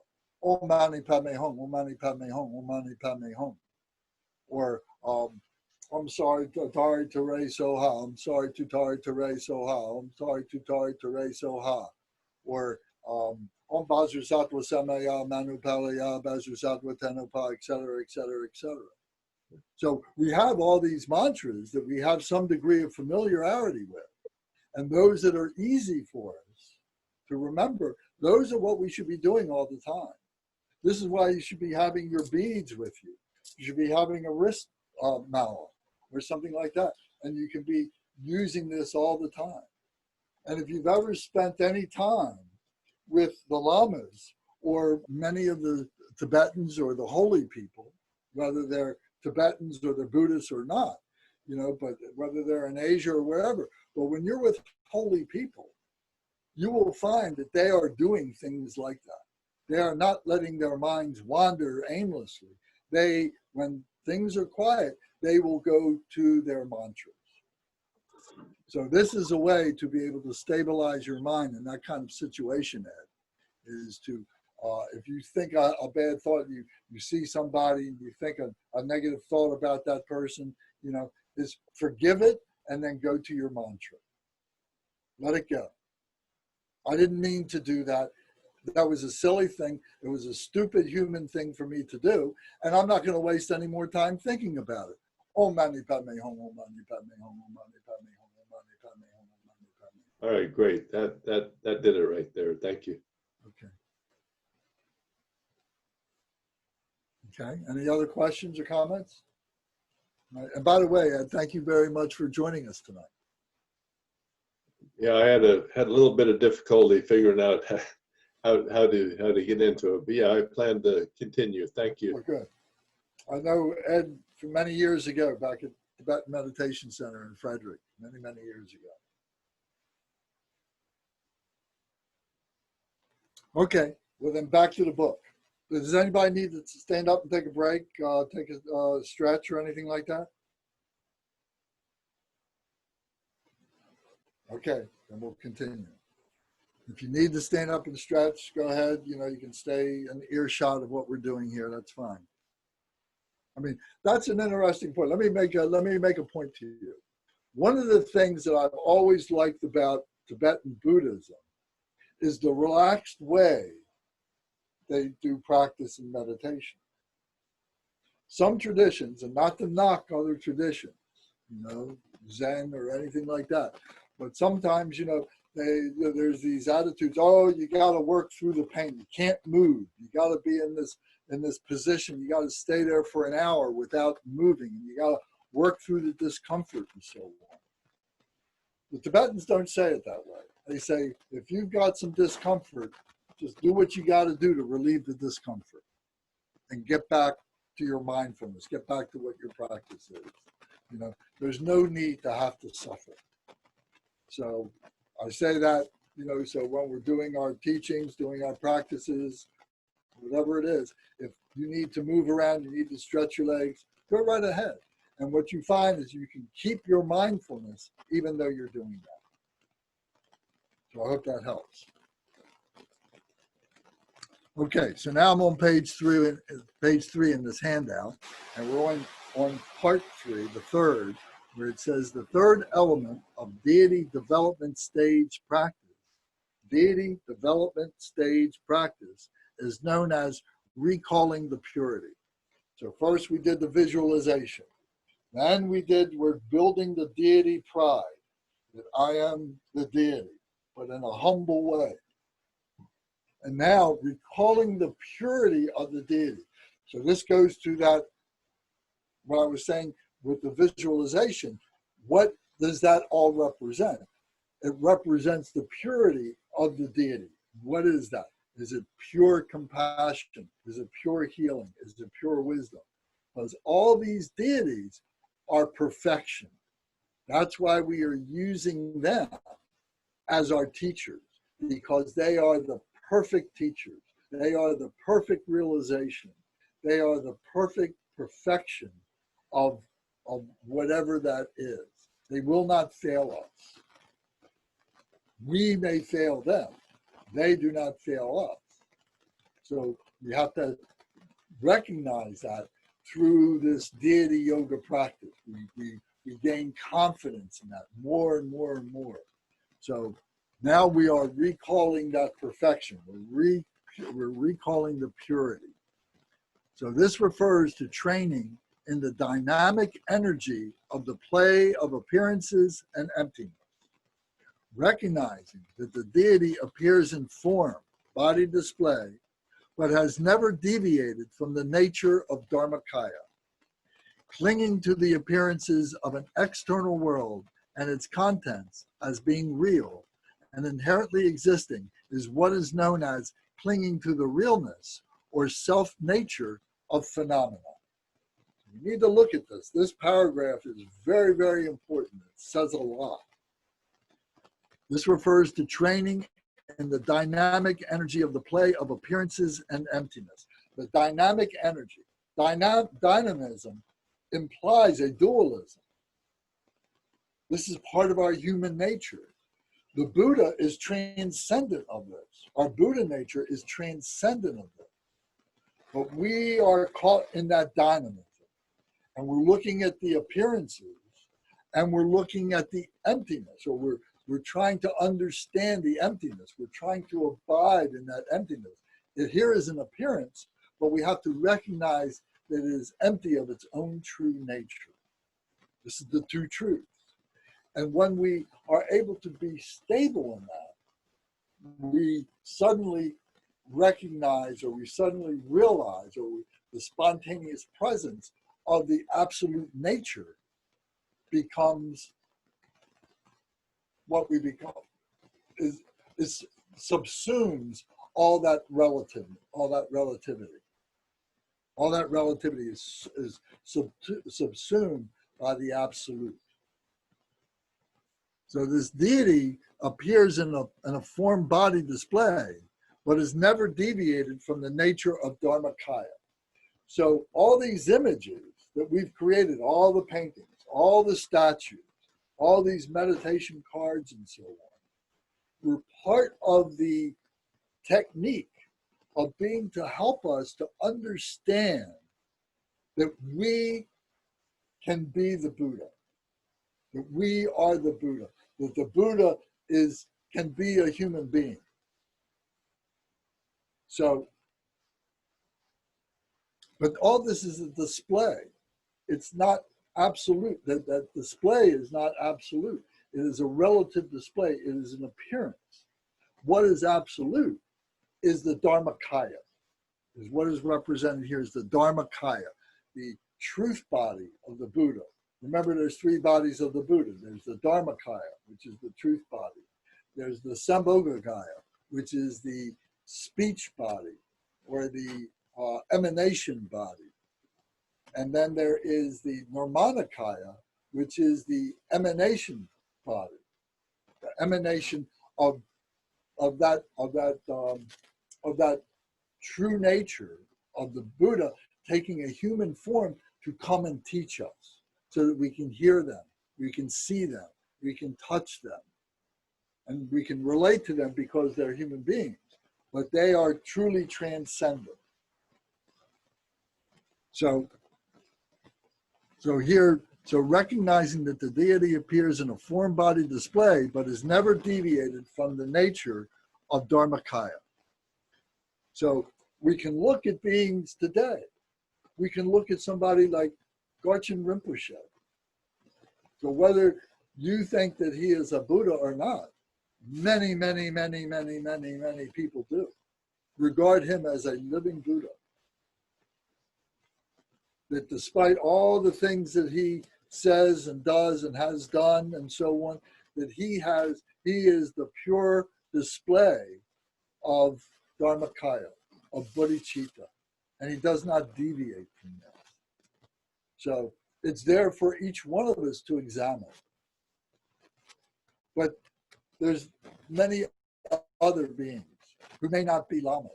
Om Mani Padme Hum, Om Mani Padme Hum, Om Mani Padme Hum. Or I'm sorry, Tari Tere Soha, I'm sorry, Tutari Tere Soha, I'm sorry, Tutari Tere Soha. Or Om Bajra Sattva Samaya Manu Palaya Bajra Sattva Tenopa, etc., etc., etc. So we have all these mantras that we have some degree of familiarity with. And those that are easy for us to remember, those are what we should be doing all the time. This is why you should be having your beads with you. You should be having a wrist mala or something like that. And you can be using this all the time. And if you've ever spent any time with the lamas or many of the Tibetans or the holy people, whether they're Tibetans or they're Buddhists or not, but whether they're in Asia or wherever, but when you're with holy people, you will find that they are doing things like that. They are not letting their minds wander aimlessly. When things are quiet, they will go to their mantras. So this is a way to be able to stabilize your mind in that kind of situation, Ed, is to, if you think a bad thought, you see somebody, you think a negative thought about that person, is forgive it and then go to your mantra. Let it go. I didn't mean to do that. That was a silly thing. It was a stupid human thing for me to do. And I'm not going to waste any more time thinking about it. Om Mani Padme Hum, Om Mani Padme Hum, Om Mani Padme Hum, Om Mani Padme Hum, Om Mani Padme Hum. All right, great. That did it right there. Thank you. Okay. Okay. Any other questions or comments? Right. And by the way, Ed, thank you very much for joining us tonight. Yeah, I had a little bit of difficulty figuring out how to get into it, but yeah, I plan to continue. Thank you. Well, good. I know Ed from many years ago back at Tibetan Meditation Center in Frederick, many years ago. Okay, well then back to the book. Does anybody need to stand up and take a break, take a stretch or anything like that? Okay, then we'll continue. If you need to stand up and stretch, go ahead. You can stay in earshot of what we're doing here. That's fine. I mean, that's an interesting point. Let me make a point to you. One of the things that I've always liked about Tibetan Buddhism is the relaxed way they do practice and meditation. Some traditions, and not to knock other traditions, Zen or anything like that, but sometimes, there's these attitudes, oh, you got to work through the pain. You can't move. You got to be in this position. You got to stay there for an hour without moving. And you got to work through the discomfort and so on. The Tibetans don't say it that way. They say, if you've got some discomfort, just do what you got to do to relieve the discomfort and get back to your mindfulness, get back to what your practice is. There's no need to have to suffer. So I say that, so when we're doing our teachings, doing our practices, whatever it is, if you need to move around, you need to stretch your legs, go right ahead. And what you find is you can keep your mindfulness even though you're doing that. So I hope that helps. Okay, so now I'm on page three in this handout, and we're on part 3, the third, where it says the third element of deity development stage practice. Deity development stage practice is known as recalling the purity. So first we did the visualization. Then we're building the deity pride, that I am the deity, but in a humble way. And now recalling the purity of the deity. So this goes to that, what I was saying with the visualization. What does that all represent? It represents the purity of the deity. What is that? Is it pure compassion? Is it pure healing? Is it pure wisdom? Because all these deities are perfection. That's why we are using them as our teachers, because they are the perfect teachers. They are the perfect realization. They are the perfect perfection of whatever that is. They will not fail us. We may fail them. They do not fail us. So you have to recognize that through this deity yoga practice. We gain confidence in that more and more and more. So now we are recalling that perfection. We're recalling the purity. So this refers to training in the dynamic energy of the play of appearances and emptiness. Recognizing that the deity appears in form, body display, but has never deviated from the nature of Dharmakaya. Clinging to the appearances of an external world and its contents as being real and inherently existing is what is known as clinging to the realness or self-nature of phenomena. You need to look at this. This paragraph is very, very important. It says a lot. This refers to training in the dynamic energy of the play of appearances and emptiness. The dynamic energy. Dynamism implies a dualism. This is part of our human nature. The Buddha is transcendent of this. Our Buddha nature is transcendent of this. But we are caught in that dynamism. And we're looking at the appearances and we're looking at the emptiness, or we're trying to understand the emptiness. We're trying to abide in that emptiness. It here is an appearance, but we have to recognize that it is empty of its own true nature. This is the two truths. And when we are able to be stable in that, we suddenly recognize, or we suddenly realize, or the spontaneous presence of the absolute nature becomes what we become. Is subsumes all that relativity. All that relativity is subsumed by the absolute. So this deity appears in a form body display, but is never deviated from the nature of Dharmakaya. So all these images that we've created, all the paintings, all the statues, all these meditation cards and so on, were part of the technique of being to help us to understand that we can be the Buddha, that we are the Buddha, that the Buddha can be a human being. So, but all this is a display. It's not absolute. That display is not absolute. It is a relative display. It is an appearance. What is absolute is the Dharmakaya. Is what is represented here is the Dharmakaya, the truth body of the Buddha. Remember, there's 3 bodies of the Buddha. There's the Dharmakaya, which is the truth body. There's the Sambhogakaya, which is the speech body, or the emanation body. And then there is the Nirmanakaya, which is the emanation body, the emanation of that true nature of the Buddha taking a human form to come and teach us. so that we can hear them, we can see them, we can touch them, and we can relate to them because they're human beings, but they are truly transcendent. So recognizing that the deity appears in a form-body display, but is never deviated from the nature of Dharmakaya. So we can look at beings today. We can look at somebody like Garchen Rinpoche. So whether you think that he is a Buddha or not, many, many, many, many, many, many people do regard him as a living Buddha. That despite all the things that he says and does and has done and so on, that he is the pure display of Dharmakaya, of bodhicitta, and he does not deviate from that. So it's there for each one of us to examine. But there's many other beings who may not be lamas,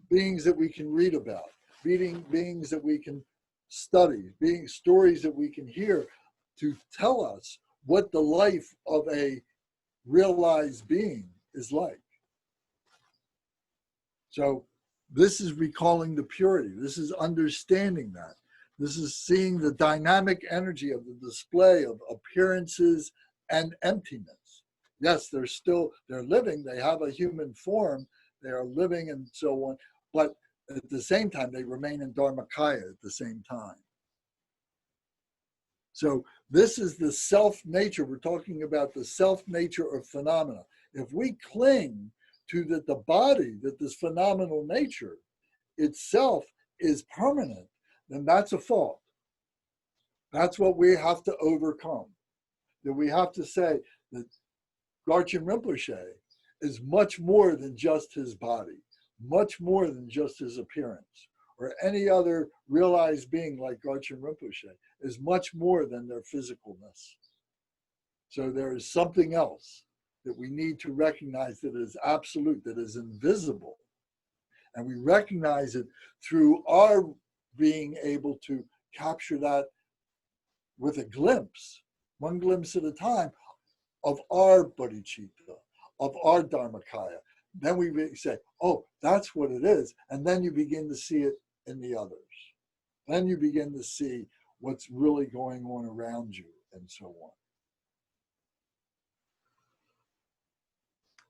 beings that we can read about, beings that we can study, stories that we can hear to tell us what the life of a realized being is like. So this is recalling the purity. This is understanding that. This is seeing the dynamic energy of the display of appearances and emptiness. Yes, they're living, they have a human form, they are living and so on, but at the same time, they remain in Dharmakaya at the same time. So this is the self-nature. We're talking about the self-nature of phenomena. If we cling to the body, that this phenomenal nature itself is permanent, then that's a fault. That's what we have to overcome. That we have to say that Garchen Rinpoche is much more than just his body, much more than just his appearance, or any other realized being like Garchen Rinpoche is much more than their physicalness. So there is something else that we need to recognize that is absolute, that is invisible. And we recognize it through our being able to capture that with a glimpse, one glimpse at a time, of our bodhicitta, of our Dharmakaya. Then we say, oh, that's what it is. And then you begin to see it in the others. Then you begin to see what's really going on around you and so on.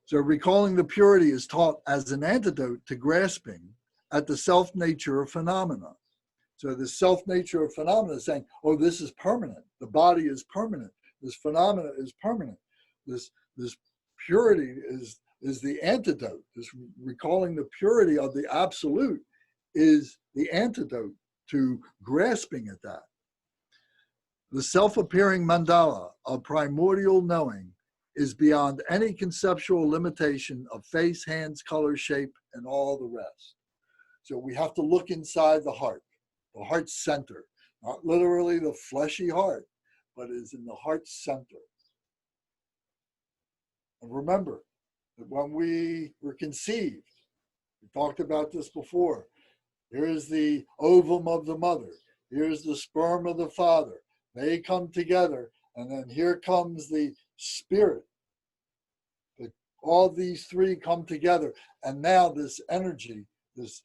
So recalling the purity is taught as an antidote to grasping at the self-nature of phenomena. So the self-nature of phenomena is saying, oh, this is permanent. The body is permanent. This phenomena is permanent. This purity is the antidote. This recalling the purity of the absolute is the antidote to grasping at that. The self-appearing mandala of primordial knowing is beyond any conceptual limitation of face, hands, color, shape, and all the rest. So we have to look inside the heart center, not literally the fleshy heart, but is in the heart center. And remember that when we were conceived, we talked about this before, here's the ovum of the mother, here's the sperm of the father. They come together, and then here comes the spirit. All these three come together, and now this energy, this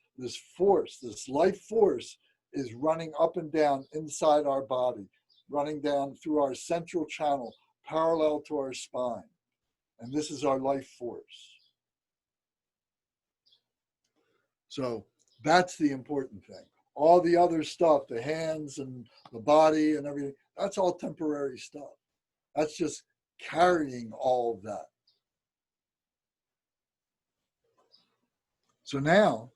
force, this life force is running up and down inside our body, running down through our central channel, parallel to our spine. And this is our life force. So that's the important thing. All the other stuff, the hands and the body and everything, that's all temporary stuff. That's just carrying all of that. So now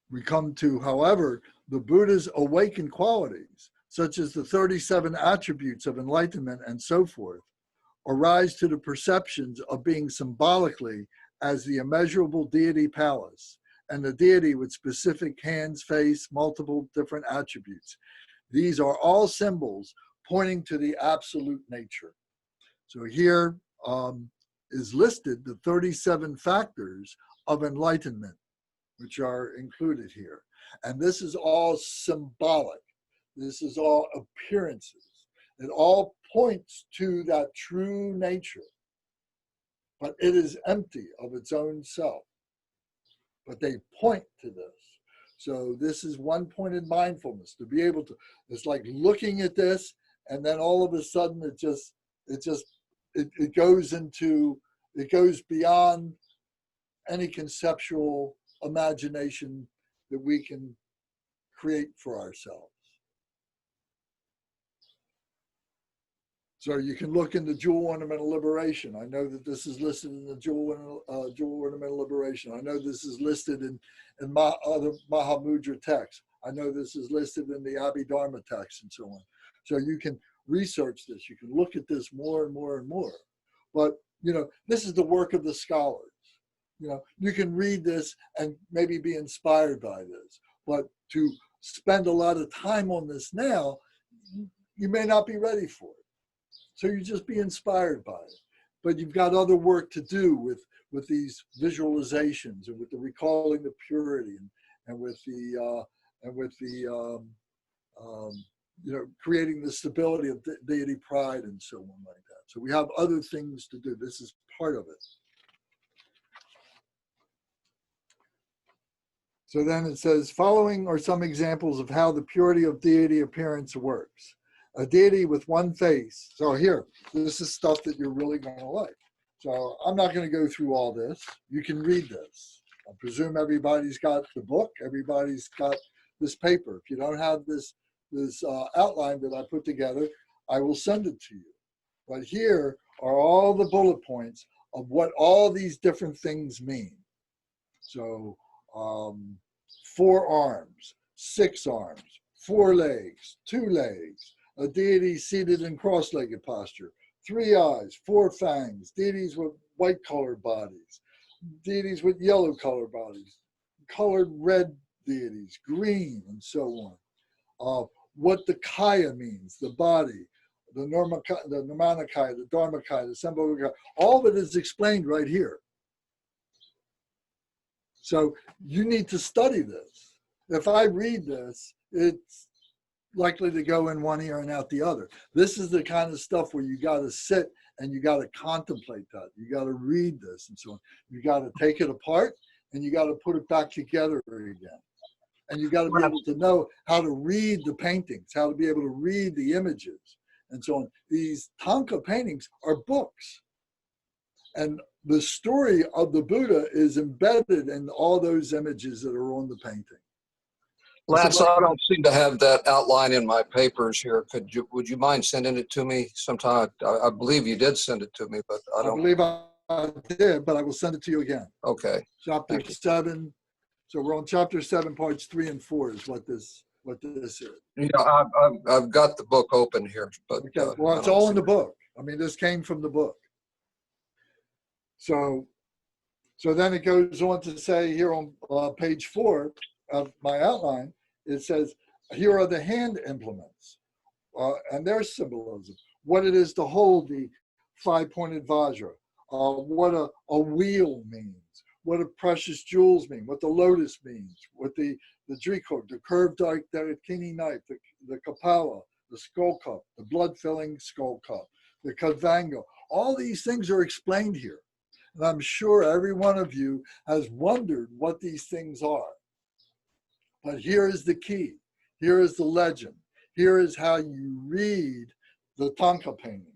we come to, however, the Buddha's awakened qualities, such as the 37 attributes of enlightenment and so forth, arise to the perceptions of being symbolically as the immeasurable deity palace and the deity with specific hands, face, multiple different attributes. These are all symbols pointing to the absolute nature. So here is listed the 37 factors of enlightenment, which are included here. And this is all symbolic. This is all appearances. It all points to that true nature, but it is empty of its own self. But they point to this. So this is one-pointed mindfulness, to be able to, it's like looking at this, and then all of a sudden it goes beyond any conceptual imagination that we can create for ourselves. So you can look in the Jewel Ornamental Liberation. I know that this is listed in the Jewel Ornamental Liberation. I know this is listed in other Mahamudra texts. I know this is listed in the Abhidharma text and so on. So you can research this. You can look at this more and more and more. But, you know, this is the work of the scholars. You know, you can read this and maybe be inspired by this. But to spend a lot of time on this now, you may not be ready for it. So you just be inspired by it. But you've got other work to do with these visualizations and with the recalling the purity and with the you know, creating the stability of deity pride and so on like that. So we have other things to do. This is part of it. So then it says, following are some examples of how the purity of deity appearance works. A deity with one face. So here, this is stuff that you're really going to like. So I'm not going to go through all this. You can read this. I presume everybody's got the book. Everybody's got this paper. If you don't have this outline that I put together, I will send it to you. But here are all the bullet points of what all these different things mean. So 4 arms, 6 arms, 4 legs, 2 legs, a deity seated in cross-legged posture, 3 eyes, 4 fangs, deities with white colored bodies, deities with yellow colored bodies, colored red deities, green, and so on. What the kaya means, the body, the Nirmanakaya, the Dharmakaya, the Sambhogakaya, all of it is explained right here. So you need to study this. If I read this, it's likely to go in one ear and out the other. This is the kind of stuff where you got to sit and you got to contemplate that. You got to read this and so on. You got to take it apart and you got to put it back together again. And you got to be able to know how to read the paintings, how to be able to read the images and so on. These Tanka paintings are books. And the story of the Buddha is embedded in all those images that are on the painting. Lance, I don't seem to have that outline in my papers here. Would you mind sending it to me sometime? I believe you did send it to me, but I don't. I believe I did, but I will send it to you again. Okay. Chapter 7. So we're on chapter 7, parts 3 and 4 is what this is. Yeah, I've got the book open here, but okay. Well, it's all in the book. I mean, this came from the book. So then it goes on to say here on page 4 of my outline, it says, here are the hand implements and their symbolism, what it is to hold the 5-pointed vajra, what a wheel means, what a precious jewels mean, what the lotus means, what the Drikung, the curved Daikini knife, the Kapala, the skull cup, the blood-filling skull cup, the Kadvanga. All these things are explained here. And I'm sure every one of you has wondered what these things are. But here is the key. Here is the legend. Here is how you read the Tanka paintings.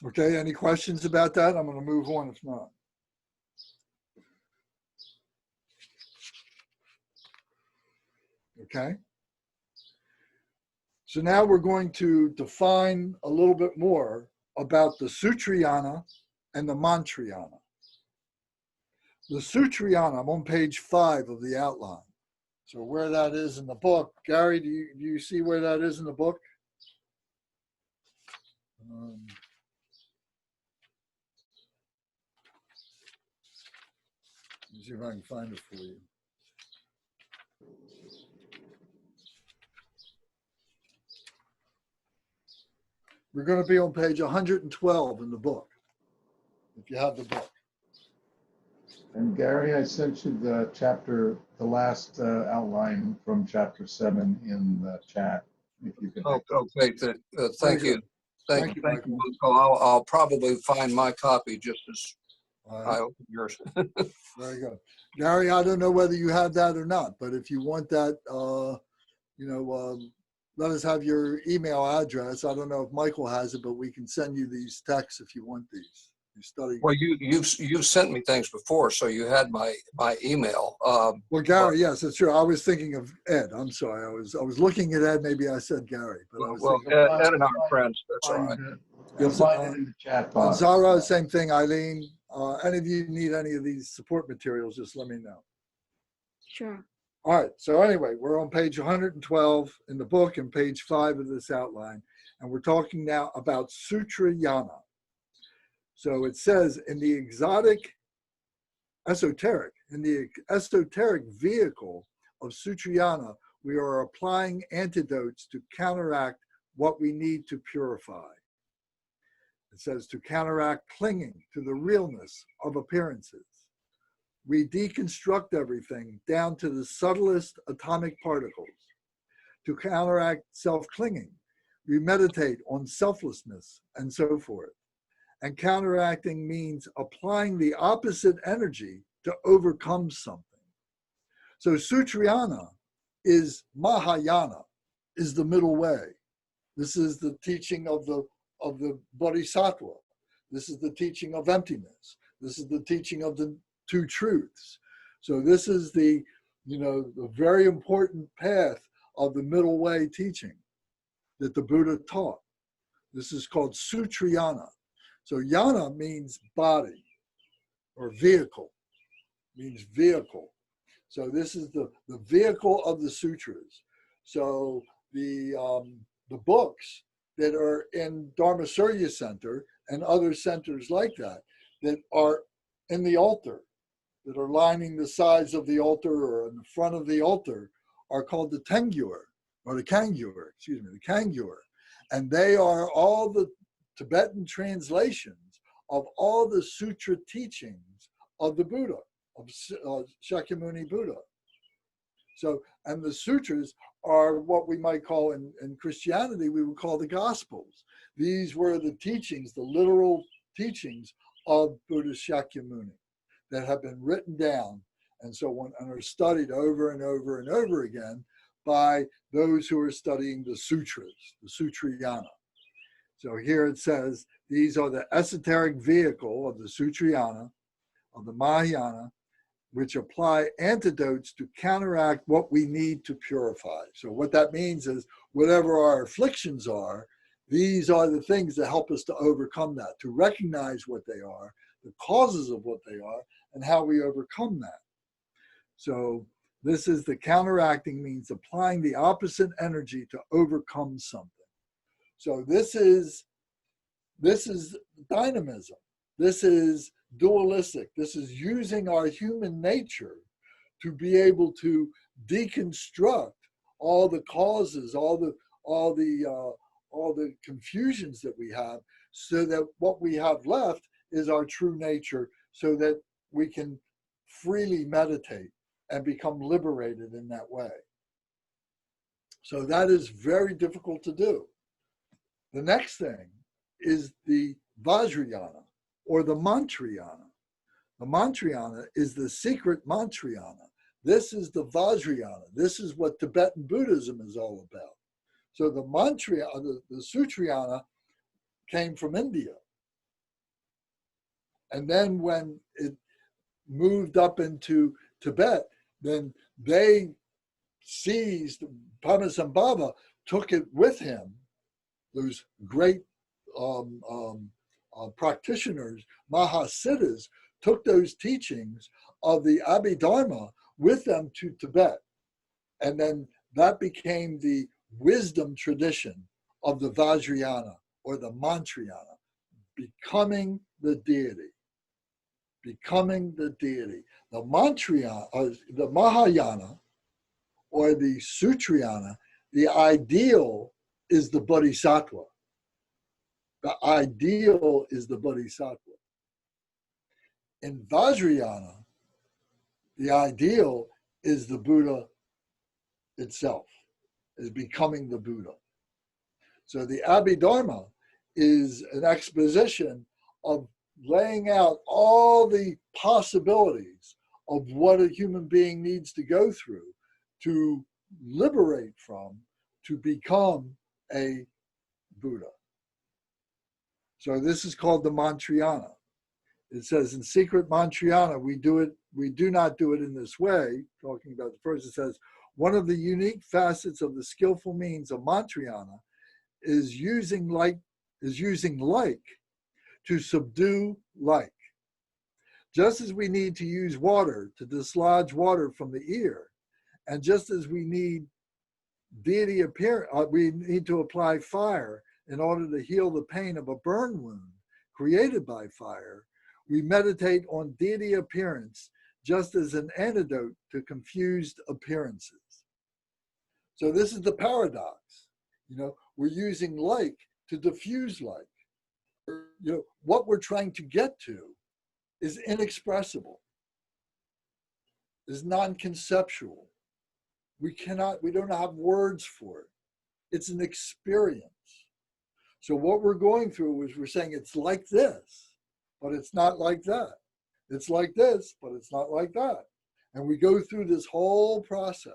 Okay, any questions about that? I'm going to move on if not. Okay. So now we're going to define a little bit more about the Sutrayana and the Mantrayana. The Sutrayana, I'm on page 5 of the outline. So where that is in the book, Gary, do you see where that is in the book? Let me see if I can find it for you. We're going to be on page 112 in the book, if you have the book. And Gary, I sent you the chapter, the last outline from chapter 7 in the chat. If you could. Oh, okay, thank Very you. good. Thank Thank you, you, Michael. I'll probably find my copy just as All I right, open yours. very good. Gary, I don't know whether you have that or not, but if you want that, let us have your email address. I don't know if Michael has it, but we can send you these texts if you want these. You study. Well, you've sent me things before, so you had my email. Well, Gary, yes, that's true. I was thinking of Ed. I'm sorry. I was looking at Ed. Maybe I said Gary, but I was Well, thinking. Ed and I are friends. That's all right. You'll find it in the chat And box. Zara, same thing. Eileen, any of you need any of these support materials, just let me know. Sure. All right. So anyway, we're on page 112 in the book and page 5 of this outline. And we're talking now about Sutra Yana. So it says in the esoteric vehicle of Sutrayana, we are applying antidotes to counteract what we need to purify. It says to counteract clinging to the realness of appearances. We deconstruct everything down to the subtlest atomic particles. To counteract self-clinging, we meditate on selflessness and so forth. And counteracting means applying the opposite energy to overcome something. So Sutrayana is Mahayana, is the middle way. This is the teaching of the Bodhisattva. This is the teaching of emptiness. This is the teaching of the two truths. So this is the very important path of the middle way teaching that the Buddha taught. This is called Sutrayana. So yana means body or vehicle, means vehicle. So this is the vehicle of the sutras. So the books that are in Dharma Surya Center and other centers like that are in the altar, that are lining the sides of the altar or in the front of the altar, are called the Tengyur, or the Kangyur. And they are all the Tibetan translations of all the sutra teachings of the Buddha, of Shakyamuni Buddha. So, and the sutras are what we might call in Christianity, we would call the Gospels. These were the teachings, the literal teachings of Buddha Shakyamuni that have been written down and are studied over and over and over again by those who are studying the sutras, the Sutrayana. So here it says, these are the esoteric vehicle of the Sutrayana, of the Mahayana, which apply antidotes to counteract what we need to purify. So what that means is whatever our afflictions are, these are the things that help us to overcome that, to recognize what they are, the causes of what they are, and how we overcome that. So this is the counteracting means applying the opposite energy to overcome something. So this is dynamism. This is dualistic. This is using our human nature to be able to deconstruct all the causes, all the confusions that we have, so that what we have left is our true nature, so that we can freely meditate and become liberated in that way. So that is very difficult to do. The next thing is the Vajrayana or the Mantrayana. The Mantrayana is the secret Mantrayana. This is the Vajrayana. This is what Tibetan Buddhism is all about. So the Mantrayana, the Sutrayana came from India. And then when it moved up into Tibet, then they seized, Padmasambhava took it with him, those great practitioners, Mahasiddhas, took those teachings of the Abhidharma with them to Tibet. And then that became the wisdom tradition of the Vajrayana or the Mantrayana, becoming the deity. Becoming the deity. The Mantrayana, the Mahayana, or the Sutrayana, the ideal is the Bodhisattva. The ideal is the Bodhisattva. In Vajrayana, The ideal is the Buddha itself, is becoming the Buddha. So the Abhidharma is an exposition of laying out all the possibilities of what a human being needs to go through to liberate from, to become a Buddha. So this is called the Mantrayana. It says in secret Mantrayana, we do not do it in this way, talking about the first, it says, one of the unique facets of the skillful means of Mantrayana is using like to subdue like. Just as we need to use water to dislodge water from the ear, and just as we need deity appear, we need to apply fire in order to heal the pain of a burn wound created by fire, we meditate on deity appearance just as an antidote to confused appearances. So this is the paradox. We're using like to diffuse like. What we're trying to get to is inexpressible, is non-conceptual. We don't have words for it. It's an experience. So what we're going through is we're saying it's like this, but it's not like that. It's like this, but it's not like that. And we go through this whole process.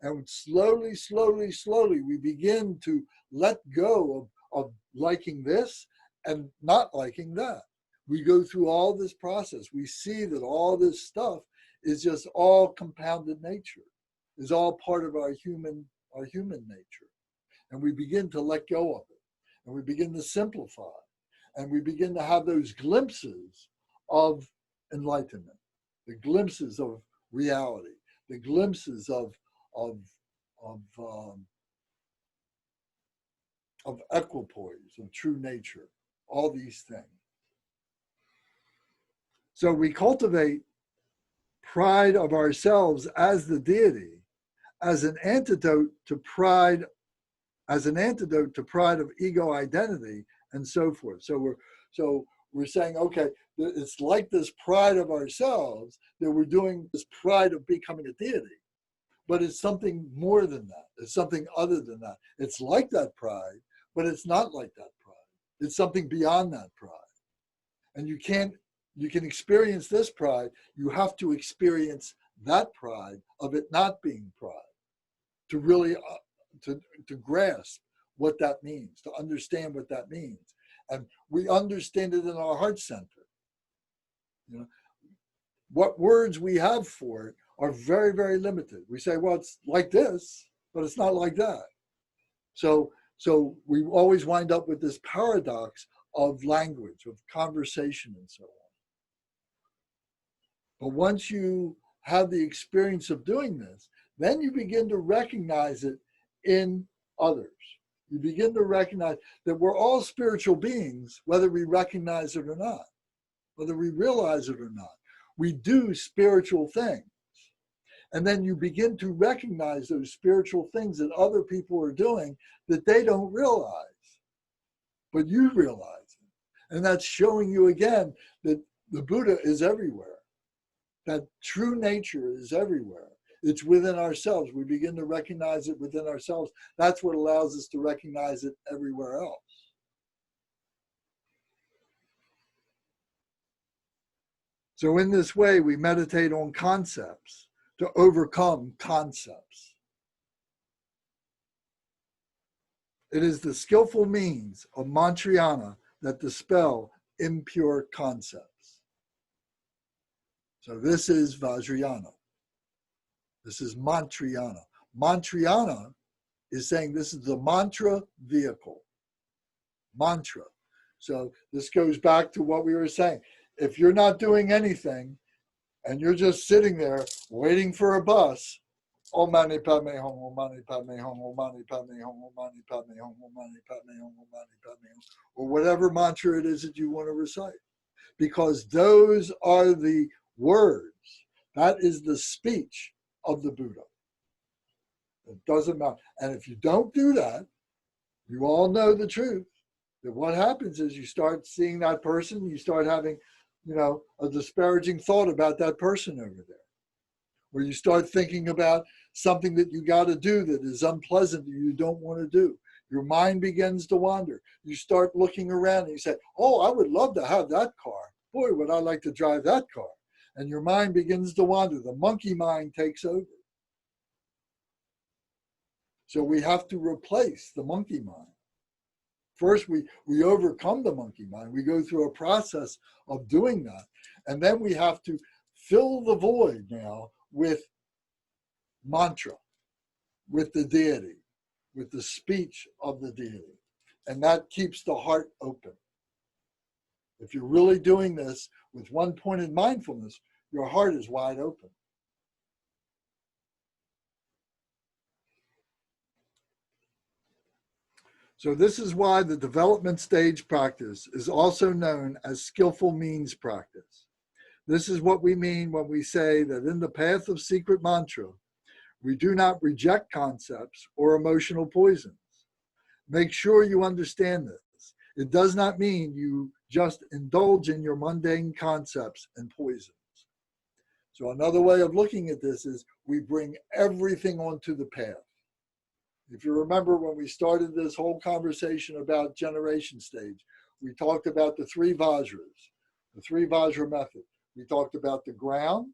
And slowly, slowly, slowly, we begin to let go of liking this and not liking that. We go through all this process. We see that all this stuff is just all compounded nature, is all part of our human nature. And we begin to let go of it. And we begin to simplify. And we begin to have those glimpses of enlightenment, the glimpses of reality, the glimpses of equipoise, of true nature, all these things. So we cultivate pride of ourselves as the deity as an antidote to pride, of ego identity, and so forth. So we're saying, okay, it's like this pride of ourselves that we're doing this pride of becoming a deity. But it's something more than that. It's something other than that. It's like that pride, but it's not like that pride. It's something beyond that pride. And you can experience this pride. You have to experience that pride of it not being pride to really, to grasp what that means, to understand what that means. And we understand it in our heart center. What words we have for it are very, very limited. We say, well, it's like this, but it's not like that. So we always wind up with this paradox of language, of conversation, and so on. But once you have the experience of doing this, then you begin to recognize it in others. You begin to recognize that we're all spiritual beings, whether we recognize it or not, whether we realize it or not. We do spiritual things. And then you begin to recognize those spiritual things that other people are doing that they don't realize, but you realize it. And that's showing you again that the Buddha is everywhere, that true nature is everywhere. It's within ourselves. We begin to recognize it within ourselves. That's what allows us to recognize it everywhere else. So in this way, we meditate on concepts to overcome concepts. It is the skillful means of Mantrayana that dispel impure concepts. So this is Vajrayana. This is Mantrayana. Mantrayana is saying this is the mantra vehicle. Mantra. So this goes back to what we were saying. If you're not doing anything and you're just sitting there waiting for a bus, Om Mani Padme Hum, Om Mani Padme Hum, Om Mani Padme Hum, Om Mani Padme Hum, Om Mani Padme Hum, Om Mani Padme Hum, or whatever mantra it is that you want to recite. Because those are the words. That is the speech of the Buddha. It doesn't matter. And if you don't do that, you all know the truth. That what happens is you start seeing that person, you start having, a disparaging thought about that person over there. where you start thinking about something that you got to do that is unpleasant that you don't want to do. Your mind begins to wander. You start looking around and you say, oh, I would love to have that car. Boy, would I like to drive that car. And your mind begins to wander. The monkey mind takes over. So we have to replace the monkey mind. First, we overcome the monkey mind. We go through a process of doing that. And then we have to fill the void now with mantra, with the deity, with the speech of the deity. And that keeps the heart open. If you're really doing this with one-pointed mindfulness, your heart is wide open. So this is why the development stage practice is also known as skillful means practice. This is what we mean when we say that in the path of secret mantra, we do not reject concepts or emotional poisons. Make sure you understand this. It does not mean you just indulge in your mundane concepts and poisons. So another way of looking at this is we bring everything onto the path. If you remember when we started this whole conversation about generation stage, we talked about the three Vajras, the three Vajra method. We talked about the ground,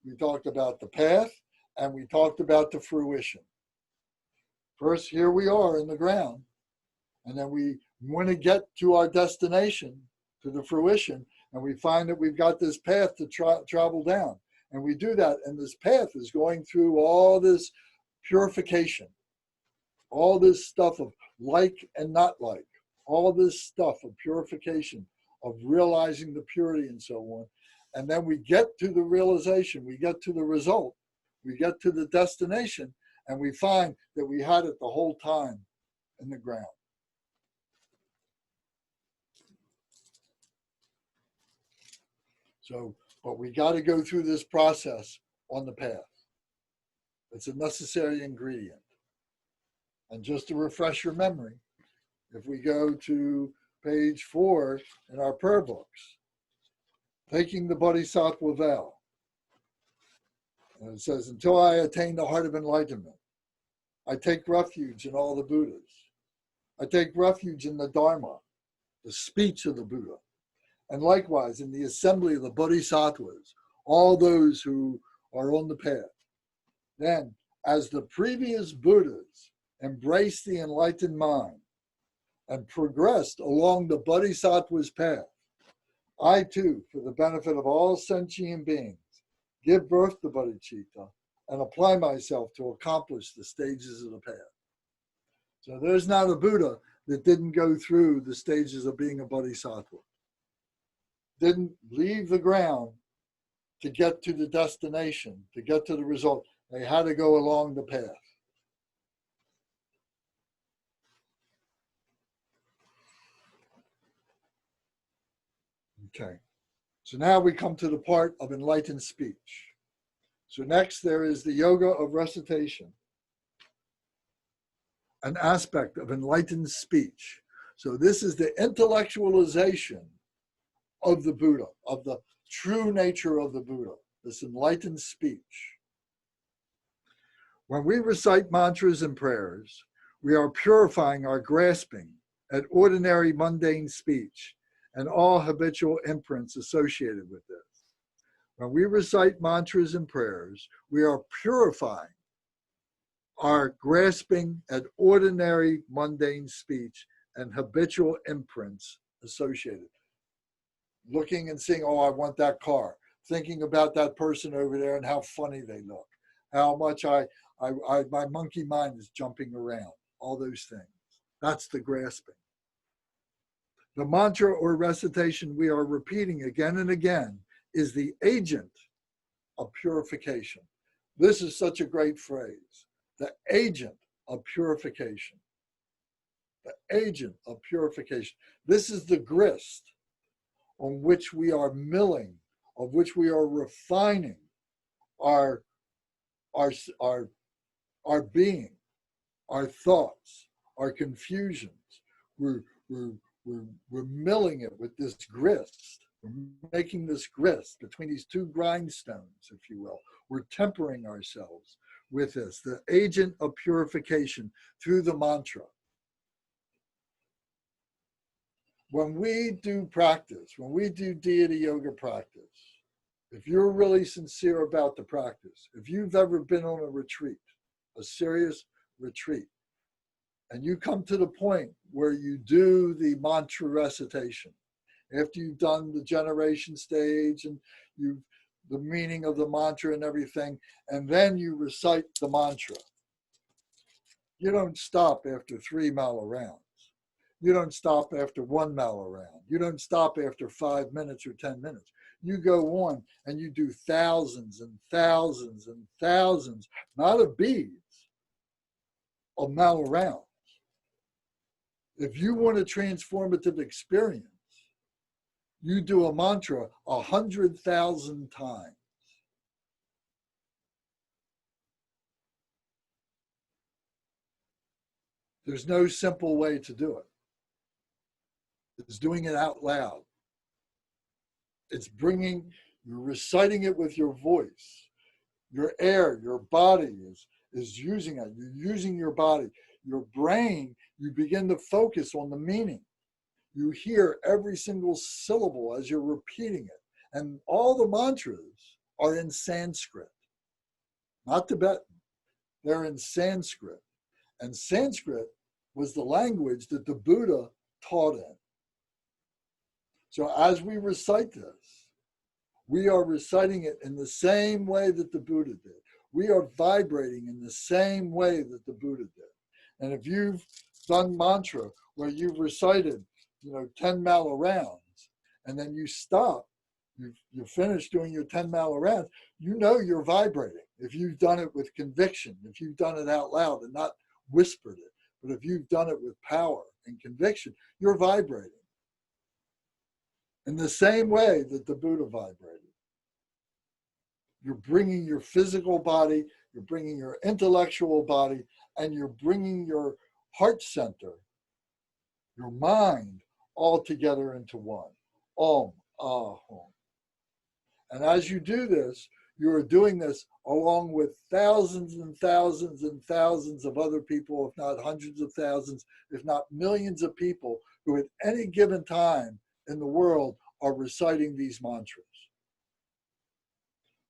we talked about the path, and we talked about the fruition. First, here we are in the ground, and then we want to get to our destination, to the fruition, and we find that we've got this path to travel down. And we do that, and this path is going through all this purification, all this stuff of like and not like, all this stuff of purification, of realizing the purity and so on. And then we get to the realization, we get to the result, we get to the destination, and we find that we had it the whole time in the ground. So, but we got to go through this process on the path. It's a necessary ingredient. And just to refresh your memory, if we go to page 4 in our prayer books, taking the Bodhisattva vow, and it says, until I attain the heart of enlightenment, I take refuge in all the Buddhas. I take refuge in the Dharma, the speech of the Buddha. And likewise, in the assembly of the Bodhisattvas, all those who are on the path. Then, as the previous Buddhas embraced the enlightened mind and progressed along the Bodhisattva's path, I too, for the benefit of all sentient beings, give birth to bodhicitta and apply myself to accomplish the stages of the path. So there's not a Buddha that didn't go through the stages of being a bodhisattva. Didn't leave the ground to get to the destination, to get to the result. They had to go along the path. Okay, so now we come to the part of enlightened speech. So next there is the yoga of recitation, an aspect of enlightened speech. So this is the intellectualization of the Buddha, of the true nature of the Buddha, this enlightened speech. When we recite mantras and prayers, we are purifying our grasping at ordinary mundane speech and all habitual imprints associated with this. When we recite mantras and prayers, we are purifying our grasping at ordinary mundane speech and habitual imprints associated. Looking and seeing, oh, I want that car. Thinking about that person over there and how funny they look. How much my monkey mind is jumping around. All those things. That's the grasping. The mantra or recitation we are repeating again and again is the agent of purification. This is such a great phrase. The agent of purification. The agent of purification. This is the grist on which we are milling, of which we are refining our being, our thoughts, our confusions. We're milling it with this grist. We're making this grist between these two grindstones, if you will. We're tempering ourselves with this, the agent of purification through the mantra. When we do practice, when we do deity yoga practice, if you're really sincere about the practice, if you've ever been on a retreat, a serious retreat, and you come to the point where you do the mantra recitation, after you've done the generation stage and the meaning of the mantra and everything, and then you recite the mantra, you don't stop after 3 mile rounds. You don't stop after 1 mile round. You don't stop after 5 minutes or 10 minutes. You go on and you do thousands and thousands and thousands, not of beads, of mile rounds. If you want a transformative experience, you do a mantra 100,000 times. There's no simple way to do it. It's doing it out loud. It's you're reciting it with your voice. Your air, your body is using it. You're using your body. Your brain, you begin to focus on the meaning. You hear every single syllable as you're repeating it. And all the mantras are in Sanskrit, not Tibetan. They're in Sanskrit. And Sanskrit was the language that the Buddha taught in. So as we recite this, we are reciting it in the same way that the Buddha did. We are vibrating in the same way that the Buddha did. And if you've done mantra where you've recited, 10 mala rounds, and then you stop, you finish doing your 10 mala rounds, you're vibrating. If you've done it with conviction, if you've done it out loud and not whispered it, but if you've done it with power and conviction, you're vibrating in the same way that the Buddha vibrated. You're bringing your physical body, you're bringing your intellectual body, and you're bringing your heart center, your mind, all together into one. Om, Ahom. And as you do this, you are doing this along with thousands and thousands and thousands of other people, if not hundreds of thousands, if not millions of people who at any given time in the world are reciting these mantras.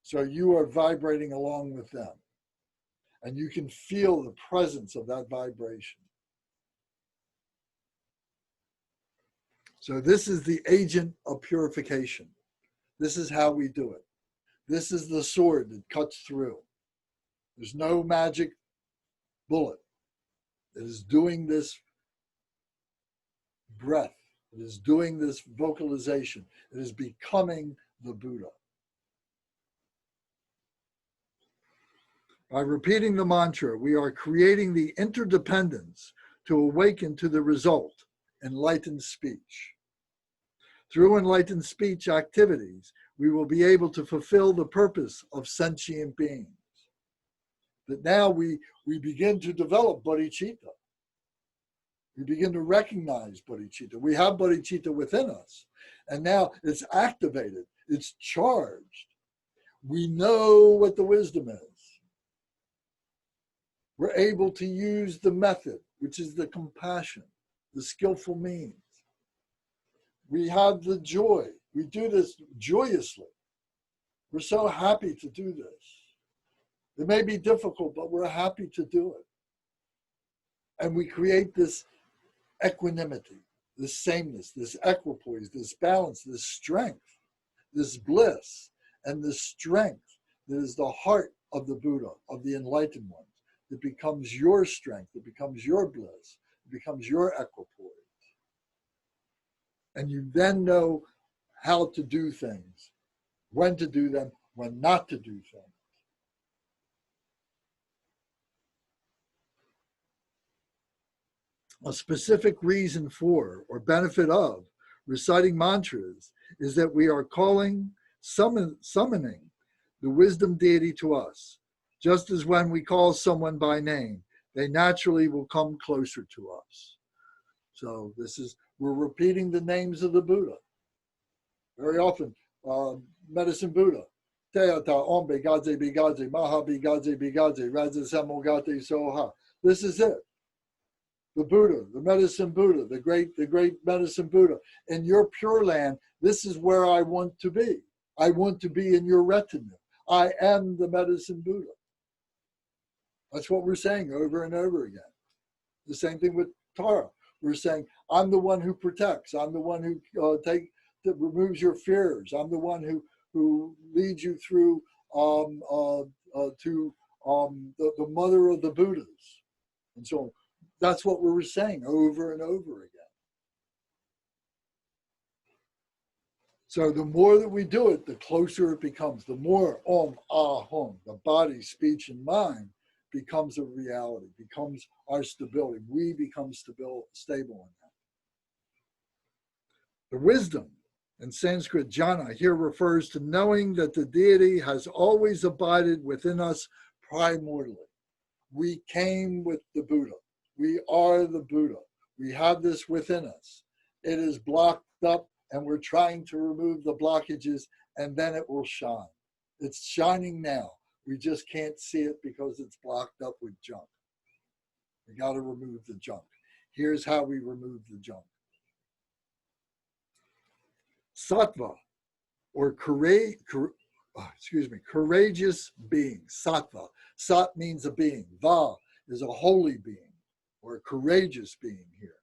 So you are vibrating along with them. And you can feel the presence of that vibration. So this is the agent of purification. This is how we do it. This is the sword that cuts through. There's no magic bullet. It is doing this breath. It is doing this vocalization. It is becoming the Buddha. By repeating the mantra, we are creating the interdependence to awaken to the result, enlightened speech. Through enlightened speech activities, we will be able to fulfill the purpose of sentient beings. That now we begin to develop bodhicitta. We begin to recognize bodhicitta. We have bodhicitta within us, and now it's activated, it's charged. We know what the wisdom is. We're able to use the method, which is the compassion, the skillful means. We have the joy. We do this joyously. We're so happy to do this. It may be difficult, but we're happy to do it. And we create this equanimity, this sameness, this equipoise, this balance, this strength, this bliss, and this strength that is the heart of the Buddha, of the enlightened ones. It becomes your strength, it becomes your bliss, it becomes your equipoise. And you then know how to do things, when to do them, when not to do things. A specific reason for or benefit of reciting mantras is that we are summoning the wisdom deity to us. Just as when we call someone by name, they naturally will come closer to us. So we're repeating the names of the Buddha. Very often, Medicine Buddha. Teata ombe gaze bigaze, maha bigaze bigaze, raza samogate soha. This is it. The Buddha, the Medicine Buddha, the great Medicine Buddha. In your Pure Land, this is where I want to be. I want to be in your retinue. I am the Medicine Buddha. That's what we're saying over and over again. The same thing with Tara. We're saying, I'm the one who protects. I'm the one who that removes your fears. I'm the one who leads you through to the mother of the Buddhas. And so that's what we were saying over and over again. So the more that we do it, the closer it becomes. The more Om, Ah, Hum, the body, speech, and mind becomes a reality, becomes our stability. We become stable in that. The wisdom in Sanskrit, jhana, here refers to knowing that the deity has always abided within us primordially. We came with the Buddha. We are the Buddha. We have this within us. It is blocked up, and we're trying to remove the blockages, and then it will shine. It's shining now. We just can't see it because it's blocked up with junk. We got to remove the junk. Here's how we remove the junk. Sattva, or courageous being. Sattva. Sat means a being. Va is a holy being, or a courageous being here.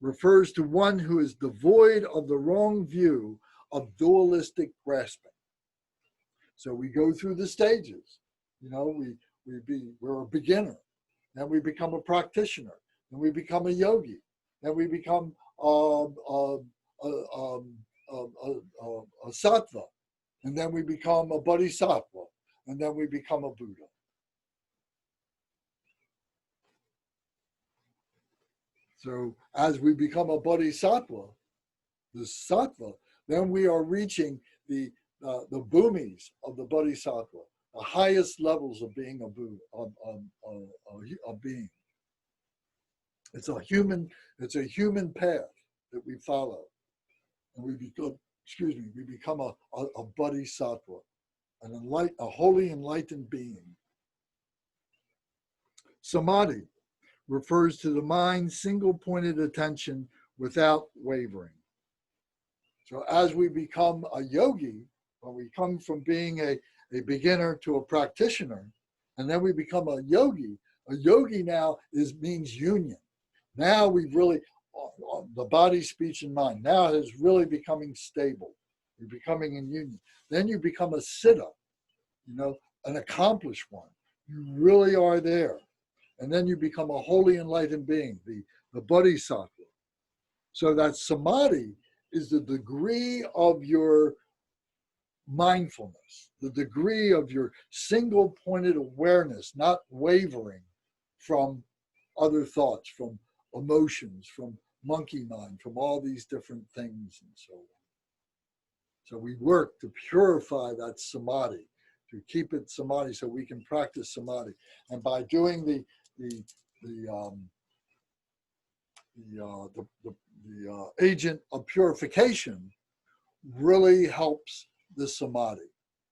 Refers to one who is devoid of the wrong view of dualistic grasping. So we go through the stages. You know, we're a beginner, then we become a practitioner, then we become a yogi, then we become a sattva, and then we become a bodhisattva, and then we become a Buddha. So as we become a bodhisattva, the sattva, then we are reaching the bhumis of the bodhisattva, the highest levels of being a Buddha, a being. It's a human path that we follow, and we become a bodhisattva, a holy enlightened being. Samadhi refers to the mind's single-pointed attention without wavering. So as we become a yogi, when we come from being a beginner to a practitioner, and then we become a yogi now means union. Now we've really, the body, speech, and mind now is really becoming stable. You're becoming in union. Then you become a siddha, an accomplished one. You really are there. And then you become a holy enlightened being, the bodhisattva. So that samadhi is the degree of your mindfulness, the degree of your single-pointed awareness, not wavering from other thoughts, from emotions, from monkey mind, from all these different things and so on. So we work to purify that samadhi, to keep it samadhi so we can practice samadhi. And by doing the agent of purification really helps the samadhi.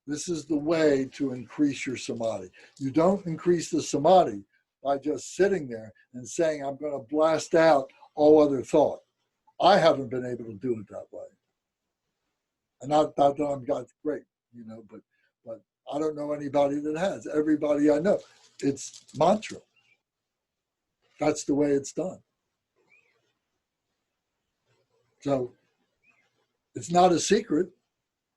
This is the way to increase your samadhi. You don't increase the samadhi by just sitting there and saying, I'm going to blast out all other thought. I haven't been able to do it that way. And not that I'm God's great, but I don't know anybody that has. Everybody I know, it's mantra. That's the way it's done. So it's not a secret,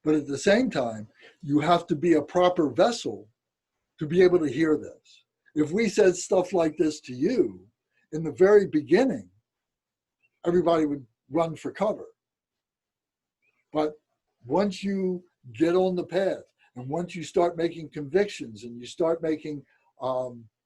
but at the same time, you have to be a proper vessel to be able to hear this. If we said stuff like this to you in the very beginning, everybody would run for cover. But once you get on the path, and once you start making convictions, and you start making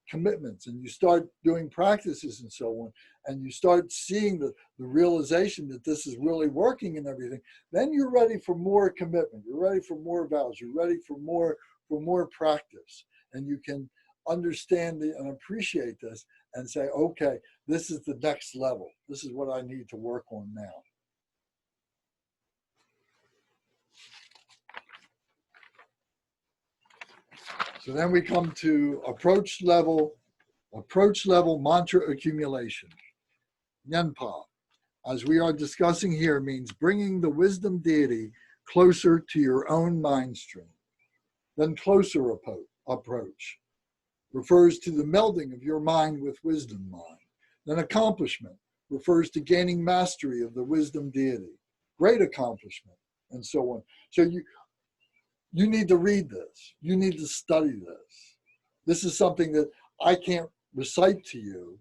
commitments, and you start doing practices and so on, and you start seeing the realization that this is really working and everything, then you're ready for more commitment. You're ready for more vows. You're ready for more practice. And you can understand and appreciate this and say, okay, this is the next level. This is what I need to work on now. So then we come to approach level mantra accumulation. Nyenpa, as we are discussing here, means bringing the wisdom deity closer to your own mind stream. Then closer approach refers to the melding of your mind with wisdom mind. Then accomplishment refers to gaining mastery of the wisdom deity. Great accomplishment, and so on. So you need to read this. You need to study this. This is something that I can't recite to you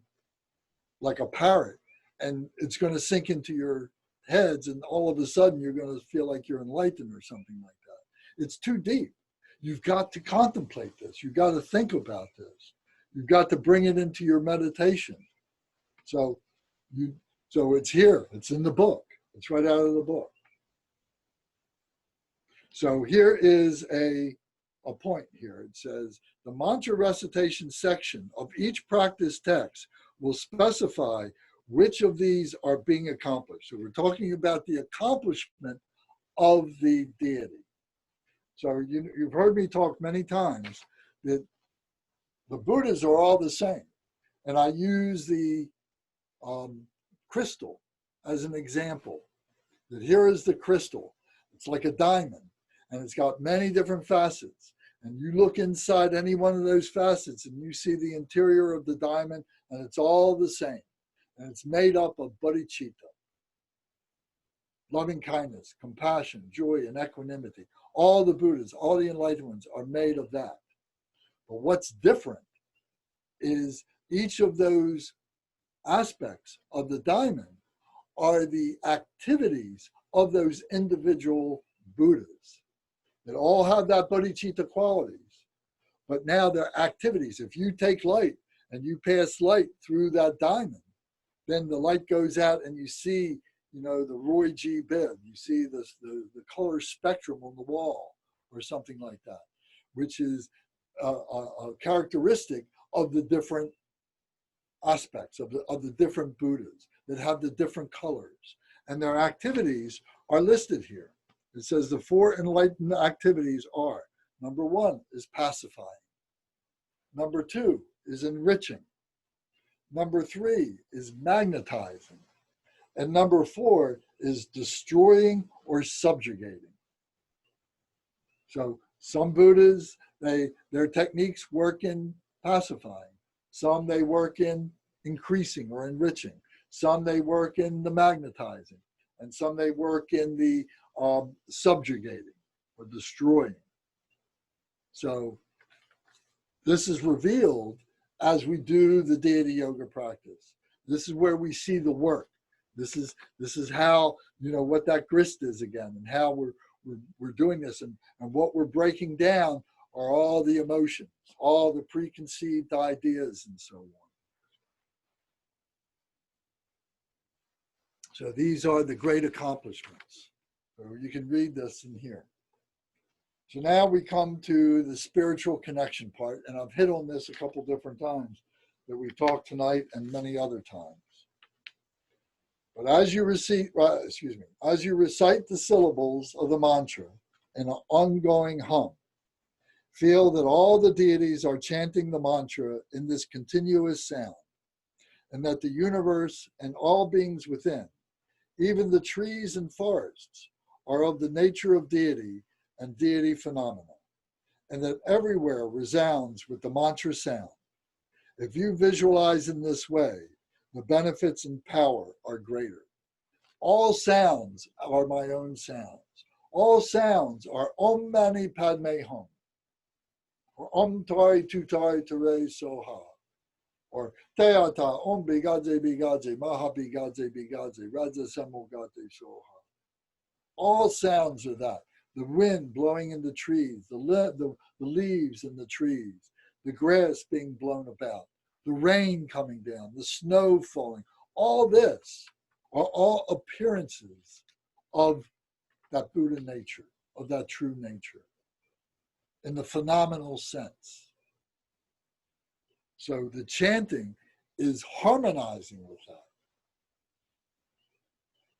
like a parrot, and it's going to sink into your heads, and all of a sudden you're going to feel like you're enlightened or something like that. It's too deep. You've got to contemplate this. You've got to think about this. You've got to bring it into your meditation. So it's here. It's in the book. It's right out of the book. So here is a point here. It says, the mantra recitation section of each practice text will specify which of these are being accomplished. So we're talking about the accomplishment of the deity. So you've heard me talk many times that the Buddhas are all the same. And I use the crystal as an example. That here is the crystal. It's like a diamond, and it's got many different facets. And you look inside any one of those facets and you see the interior of the diamond, and it's all the same. And it's made up of bodhicitta, loving kindness, compassion, joy, and equanimity. All the Buddhas, all the enlightened ones are made of that. But what's different is each of those aspects of the diamond are the activities of those individual Buddhas that all have that bodhicitta qualities. But now they're activities. If you take light and you pass light through that diamond, then the light goes out and you see, the Roy G. Biv, you see the color spectrum on the wall or something like that, which is a characteristic of the different aspects of the different Buddhas that have the different colors. And their activities are listed here. It says the 4 enlightened activities are, number 1 is pacifying. Number 2 is enriching. Number 3 is magnetizing. And number 4 is destroying or subjugating. So some Buddhas, their techniques work in pacifying. Some they work in increasing or enriching. Some they work in the magnetizing. And some they work in the subjugating or destroying. So this is revealed as we do the deity yoga practice. This is where we see the work. This is how, what that grist is again, and how we're doing this, and what we're breaking down are all the emotions, all the preconceived ideas, and so on. So these are the great accomplishments. So you can read this in here. So now we come to the spiritual connection part, and I've hit on this a couple different times that we've talked tonight and many other times. But as you recite the syllables of the mantra in an ongoing hum, feel that all the deities are chanting the mantra in this continuous sound, and that the universe and all beings within, even the trees and forests, are of the nature of deity and deity phenomena, and that everywhere resounds with the mantra sound. If you visualize in this way, the benefits and power are greater. All sounds are my own sounds. All sounds are Om Mani Padme Hum, or Om Tari Tutari Tere Soha, or Teata Om Bigadze Bigadze Maha Bigadze Bigadze Raja Samogate Soha. All sounds are that. The wind blowing in the trees, the leaves in the trees, the grass being blown about, the rain coming down, the snow falling. All this are all appearances of that Buddha nature, of that true nature, in the phenomenal sense. So the chanting is harmonizing with that.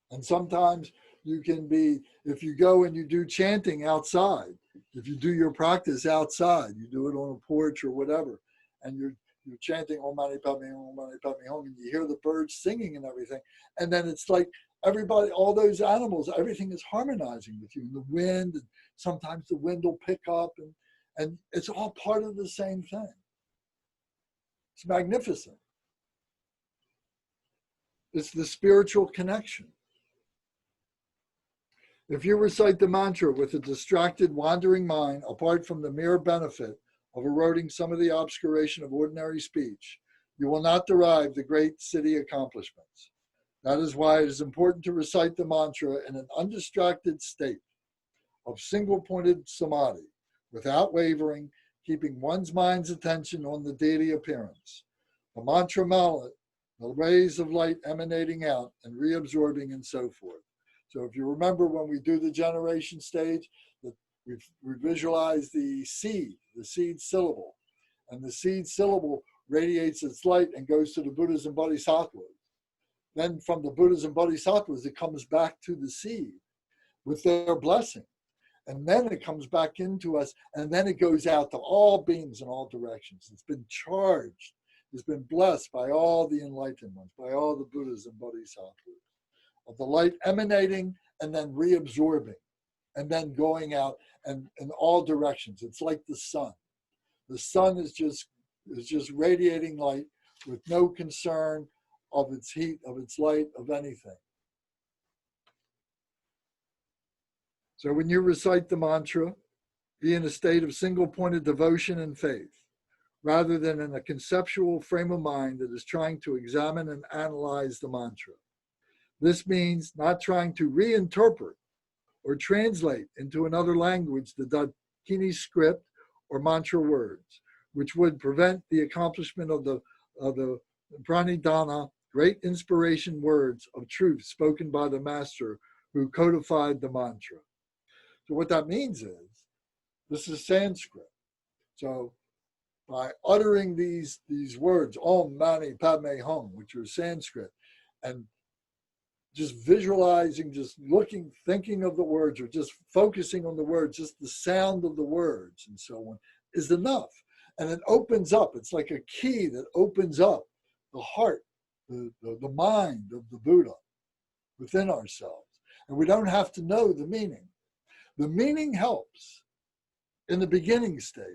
And sometimes You can be, if you go and you do chanting outside, if you do your practice outside, you do it on a porch or whatever, and you're chanting Om Mani Padme Hum, Om Mani Padme Hum, and you hear the birds singing and everything, and then it's like everybody, all those animals, everything is harmonizing with you. And the wind, and sometimes the wind will pick up, and it's all part of the same thing. It's magnificent. It's the spiritual connection. If you recite the mantra with a distracted, wandering mind, apart from the mere benefit of eroding some of the obscuration of ordinary speech, you will not derive the great siddhi accomplishments. That is why it is important to recite the mantra in an undistracted state of single-pointed samadhi, without wavering, keeping one's mind's attention on the deity appearance. The mantra mallet, the rays of light emanating out and reabsorbing and so forth. So if you remember when we do the generation stage, we visualize the seed syllable, and the seed syllable radiates its light and goes to the Buddhas and Bodhisattvas. Then from the Buddhas and Bodhisattvas, it comes back to the seed with their blessing. And then it comes back into us, and then it goes out to all beings in all directions. It's been charged. It's been blessed by all the enlightened ones, by all the Buddhas and Bodhisattvas, of the light emanating and then reabsorbing and then going out and in all directions. It's like the sun. The sun is just radiating light with no concern of its heat, of its light, of anything. So when you recite the mantra, be in a state of single-pointed devotion and faith, rather than in a conceptual frame of mind that is trying to examine and analyze the mantra. This means not trying to reinterpret or translate into another language the Dakini script or mantra words, which would prevent the accomplishment of the pranidhana, great inspiration words of truth spoken by the master who codified the mantra. So what that means is, this is Sanskrit. So by uttering these words, Om Mani Padme Hum, which are Sanskrit, and just visualizing, just looking, thinking of the words, or just focusing on the words, just the sound of the words and so on, is enough. And it opens up. It's like a key that opens up the heart, the mind of the Buddha within ourselves. And we don't have to know the meaning. The meaning helps in the beginning stage.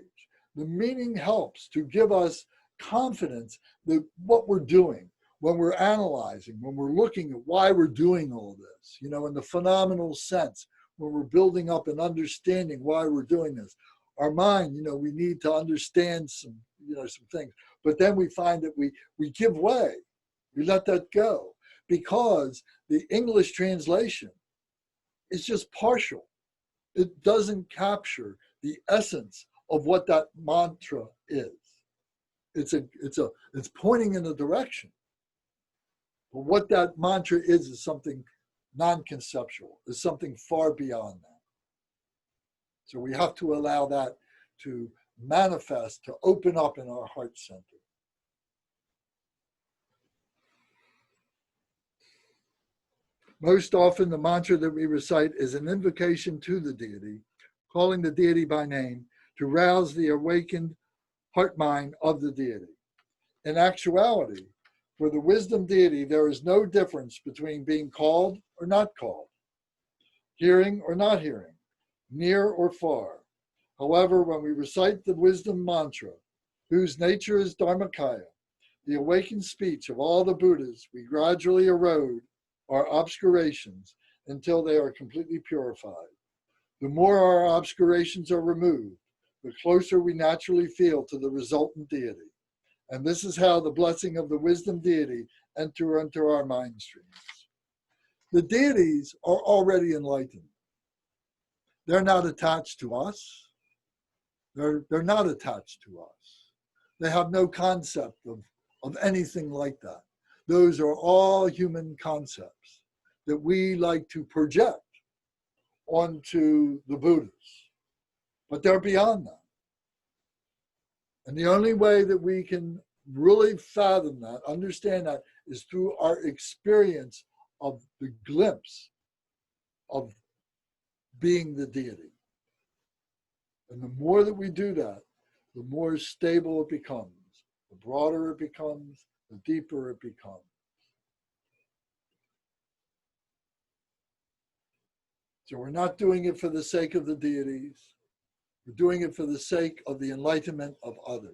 The meaning helps to give us confidence that what we're doing, when we're analyzing, when we're looking at why we're doing all this, in the phenomenal sense, when we're building up and understanding why we're doing this. Our mind, we need to understand some things, but then we find that we give way, we let that go, because the English translation is just partial. It doesn't capture the essence of what that mantra is. It's pointing in a direction. But what that mantra is something non-conceptual, is something far beyond that. So we have to allow that to manifest, to open up in our heart center. Most often the mantra that we recite is an invocation to the deity, calling the deity by name to rouse the awakened heart mind of the deity. In actuality, for the wisdom deity, there is no difference between being called or not called, hearing or not hearing, near or far. However, when we recite the wisdom mantra, whose nature is Dharmakaya, the awakened speech of all the Buddhas, we gradually erode our obscurations until they are completely purified. The more our obscurations are removed, the closer we naturally feel to the resultant deity. And this is how the blessing of the wisdom deity enter into our mind streams. The deities are already enlightened. They're not attached to us. They're not attached to us. They have no concept of anything like that. Those are all human concepts that we like to project onto the Buddhas. But they're beyond that. And the only way that we can really fathom that, understand that, is through our experience of the glimpse of being the deity. And the more that we do that, the more stable it becomes, the broader it becomes, the deeper it becomes. So we're not doing it for the sake of the deities. We're doing it for the sake of the enlightenment of others.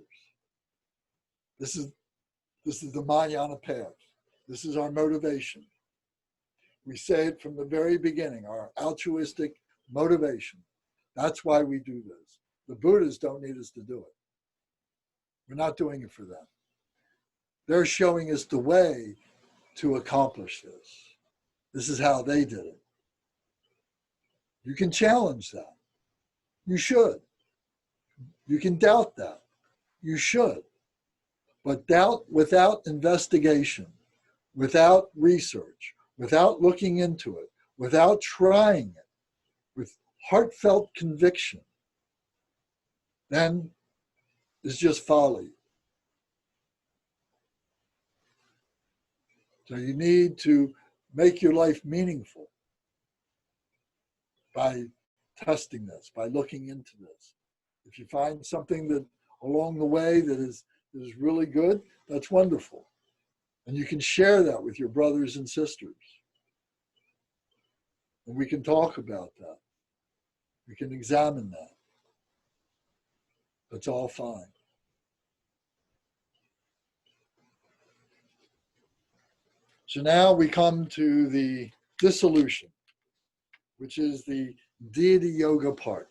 This is the Mahayana path. This is our motivation. We say it from the very beginning, our altruistic motivation. That's why we do this. The Buddhas don't need us to do it. We're not doing it for them. They're showing us the way to accomplish this. This is how they did it. You can challenge that. You should. You can doubt that. You should. But doubt without investigation, without research, without looking into it, without trying it, with heartfelt conviction, then is just folly. So you need to make your life meaningful by testing this, by looking into this. If you find something that along the way that is really good, that's wonderful. And you can share that with your brothers and sisters. And we can talk about that. We can examine that. That's all fine. So now we come to the dissolution, which is the deity yoga part.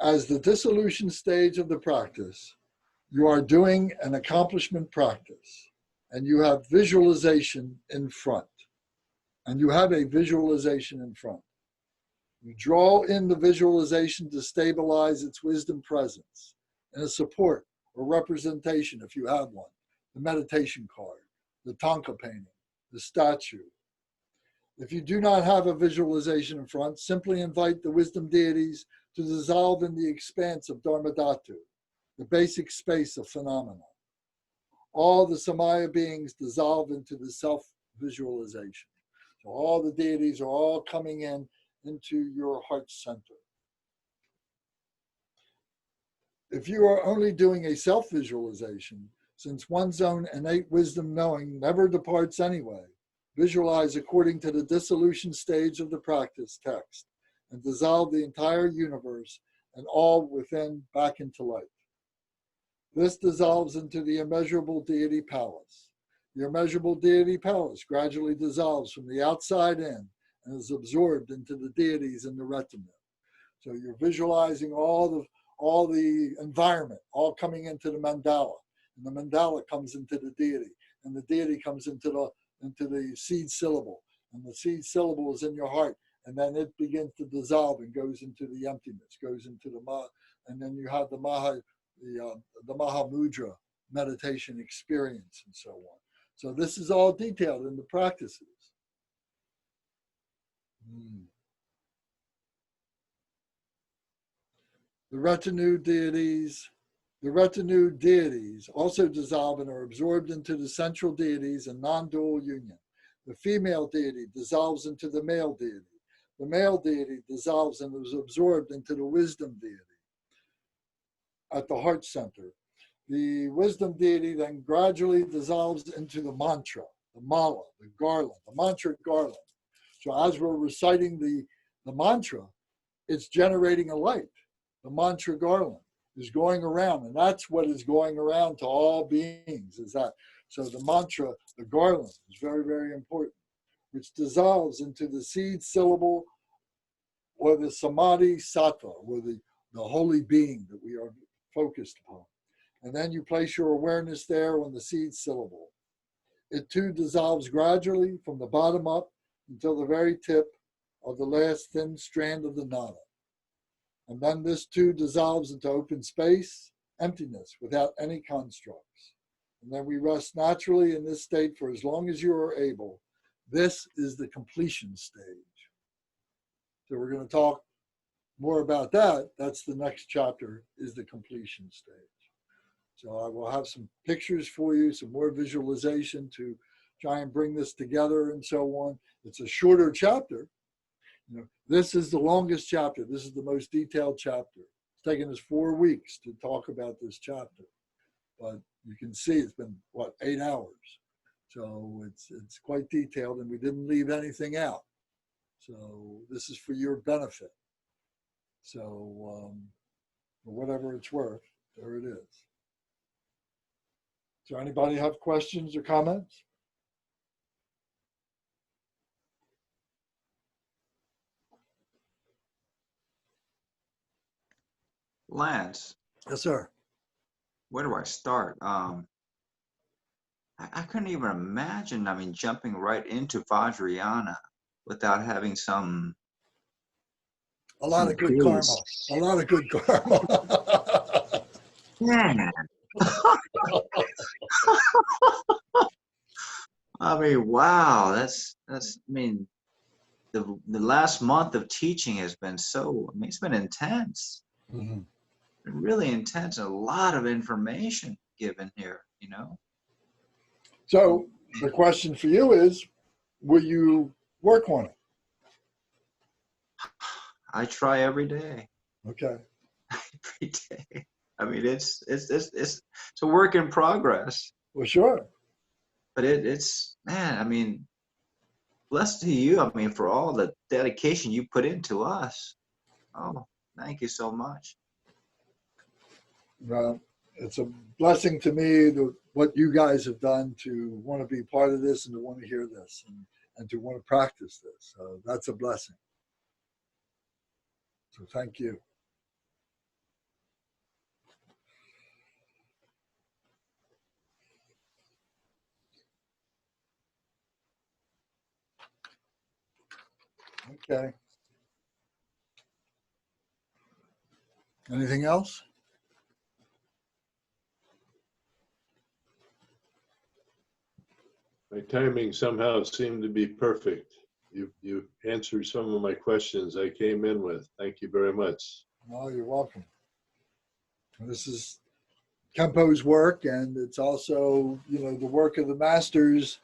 As the dissolution stage of the practice, you are doing an accomplishment practice, and you have visualization in front. And you have a visualization in front. You draw in the visualization to stabilize its wisdom presence and a support or representation if you have one. The meditation card, the Tonka painting, the statue. If you do not have a visualization in front, simply invite the wisdom deities to dissolve in the expanse of Dharma Dhatu, the basic space of phenomena. All the Samaya beings dissolve into the self-visualization. So all the deities are all coming into your heart center. If you are only doing a self-visualization, since one's own innate wisdom knowing never departs anyway, visualize according to the dissolution stage of the practice text and dissolve the entire universe and all within back into light. This dissolves into the immeasurable deity palace. The immeasurable deity palace gradually dissolves from the outside in and is absorbed into the deities in the retinue. So you're visualizing all the environment, all coming into the mandala. And the mandala comes into the deity, and the deity comes into the seed syllable, and the seed syllable is in your heart, and then it begins to dissolve and goes into the emptiness, goes into the ma, and then you have the Maha Mudra meditation experience and so on. So this is all detailed in the practices. The retinue deities also dissolve and are absorbed into the central deities in non-dual union. The female deity dissolves into the male deity. The male deity dissolves and is absorbed into the wisdom deity at the heart center. The wisdom deity then gradually dissolves into the mantra, the mala, the garland, the mantra garland. So as we're reciting the mantra, it's generating a light. The mantra garland is going around, and that's what is going around to all beings, is that. So the mantra, the garland, is very, very important, which dissolves into the seed syllable or the samadhi sattva, or the holy being that we are focused upon. And then you place your awareness there on the seed syllable. It too dissolves gradually from the bottom up until the very tip of the last thin strand of the nada. And then this too dissolves into open space, emptiness, without any constructs. And then we rest naturally in this state for as long as you are able. This is the completion stage. So we're going to talk more about that. That's the next chapter, is the completion stage. So I will have some pictures for you, some more visualization to try and bring this together and so on. It's a shorter chapter. You know, this is the longest chapter. This is the most detailed chapter. It's taken us 4 weeks to talk about this chapter, but you can see it's been, what, 8 hours. So it's quite detailed, and we didn't leave anything out. So this is for your benefit. So for whatever it's worth, there it is. So anybody have questions or comments? Lance, Yes, sir. where do I start? I couldn't even imagine, I mean, jumping right into Vajrayana without having some A lot of good karma. clues. A lot of good karma. Man. I mean, wow, that's, I mean, the last month of teaching has been so, I mean, it's been intense. Mhm. Really intense, a lot of information given here, you know. So the question for you is, will you work on it? I try every day. Okay. Every day. I mean, it's a work in progress, Well, sure. but it's, man, I mean, blessed to you, I mean, for all the dedication you put into us. Oh, thank you so much. Well, it's a blessing to me what you guys have done to want to be part of this and to want to hear this and to want to practice this. So that's a blessing. So thank you. Okay. Anything else? My timing somehow seemed to be perfect. You answered some of my questions I came in with. Thank you very much. Oh, you're welcome. This is Khenpo's work, and it's also, you know, the work of the masters,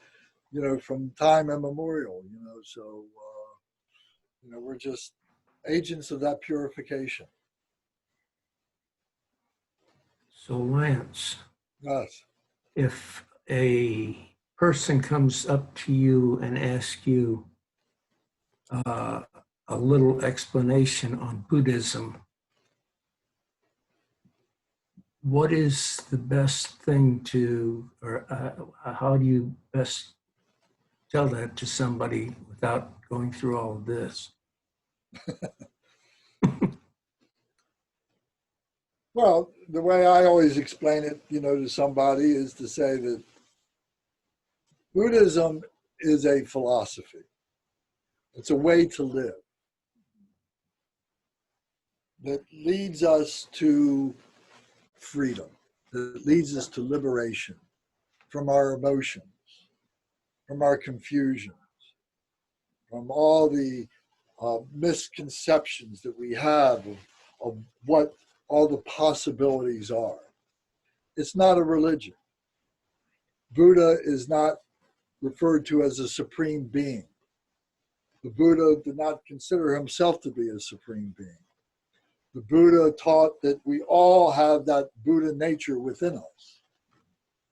you know, from time immemorial, you know, so, you know, we're just agents of that purification. So Lance, Yes. if a person comes up to you and asks you a little explanation on Buddhism, what is the best thing to, or how do you best tell that to somebody without going through all of this? Well, the way I always explain it, you know, to somebody is to say that Buddhism is a philosophy. It's a way to live that leads us to freedom, that leads us to liberation from our emotions, from our confusions, from all the misconceptions that we have of what all the possibilities are. It's not a religion. Buddha is not referred to as a supreme being. The Buddha did not consider himself to be a supreme being. The Buddha taught that we all have that Buddha nature within us.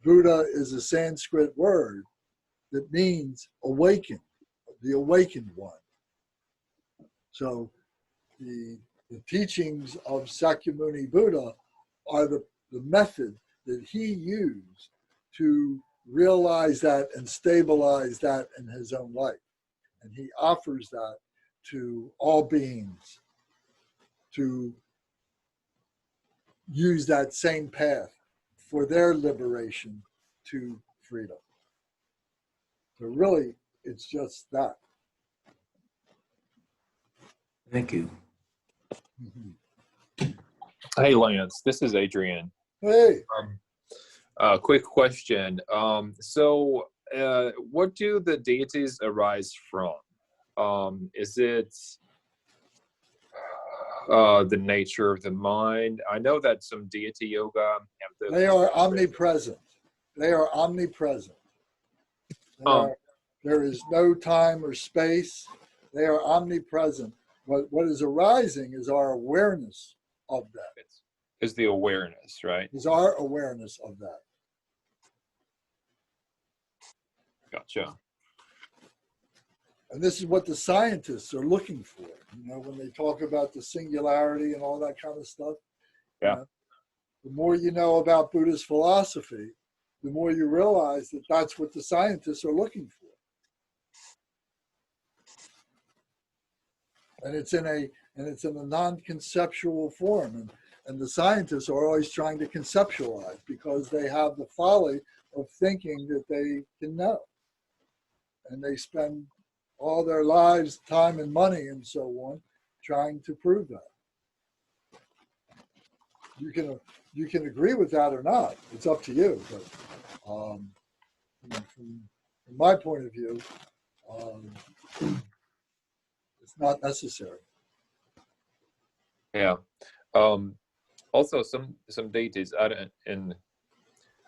Buddha is a Sanskrit word that means awakened, the awakened one. So the teachings of Sakyamuni Buddha are the method that he used to realize that and stabilize that in his own life. And he offers that to all beings to use that same path for their liberation to freedom. So really, it's just that. Thank you. Hey, Lance, this is Adrian. Hey, Quick question. What do the deities arise from? Is it the nature of the mind? I know that some deity yoga have the. they are omnipresent. They are omnipresent. There is no time or space. They are omnipresent. What is arising is our awareness of that. Is the awareness, right? Is our awareness of that. Gotcha. And this is what the scientists are looking for. You know, when they talk about the singularity and all that kind of stuff. Yeah. You know, the more you know about Buddhist philosophy, the more you realize that that's what the scientists are looking for. And it's in a non-conceptual form. And the scientists are always trying to conceptualize because they have the folly of thinking that they can know. And they spend all their lives, time and money and so on, trying to prove that. You can agree with that or not. It's up to you. But from my point of view, it's not necessary. Yeah. Also, some deities, and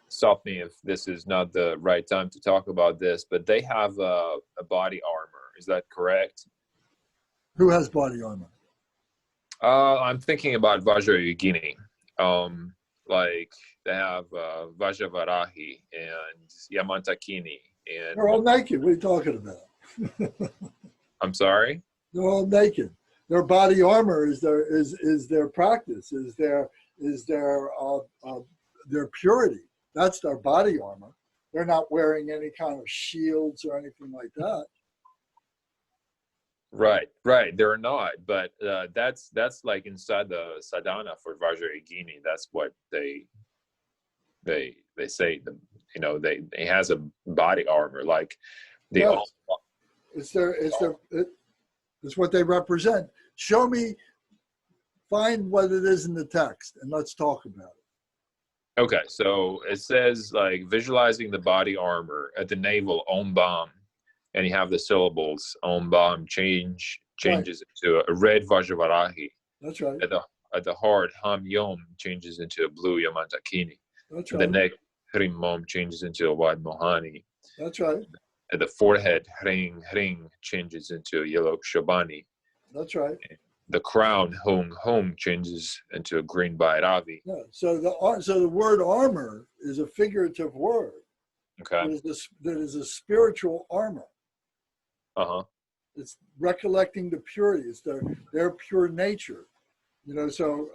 stop me if this is not the right time to talk about this, but they have a body armor. Is that correct? Who has body armor? I'm thinking about Vajrayogini. Like they have Vajravarahi and Yamantakini. And They're all naked. What are you talking about? I'm sorry? They're all naked. Their body armor is their practice, is their purity. That's their body armor. They're not wearing any kind of shields or anything like that. Right. They're not, but that's like inside the sadhana for Vajrayogini. That's what they say. They has a body armor like the. Yes. It's what they represent. Show me, find what it is in the text, and let's talk about it. Okay, so it says like visualizing the body armor at the navel, Om Bam, and you have the syllables Om Bam changes into a red Vajravarahi. That's right. At the heart, Ham Yom changes into a blue Yamantakini. That's At right. the neck, Hrim Mom changes into a white Mohani. That's right. At the forehead, Hring changes into a yellow Shabani. That's right. The crown, Hong changes into a green Bhairavi. Yeah. So the word armor is a figurative word. Okay. That is a spiritual armor. It's recollecting the purity. It's their pure nature. So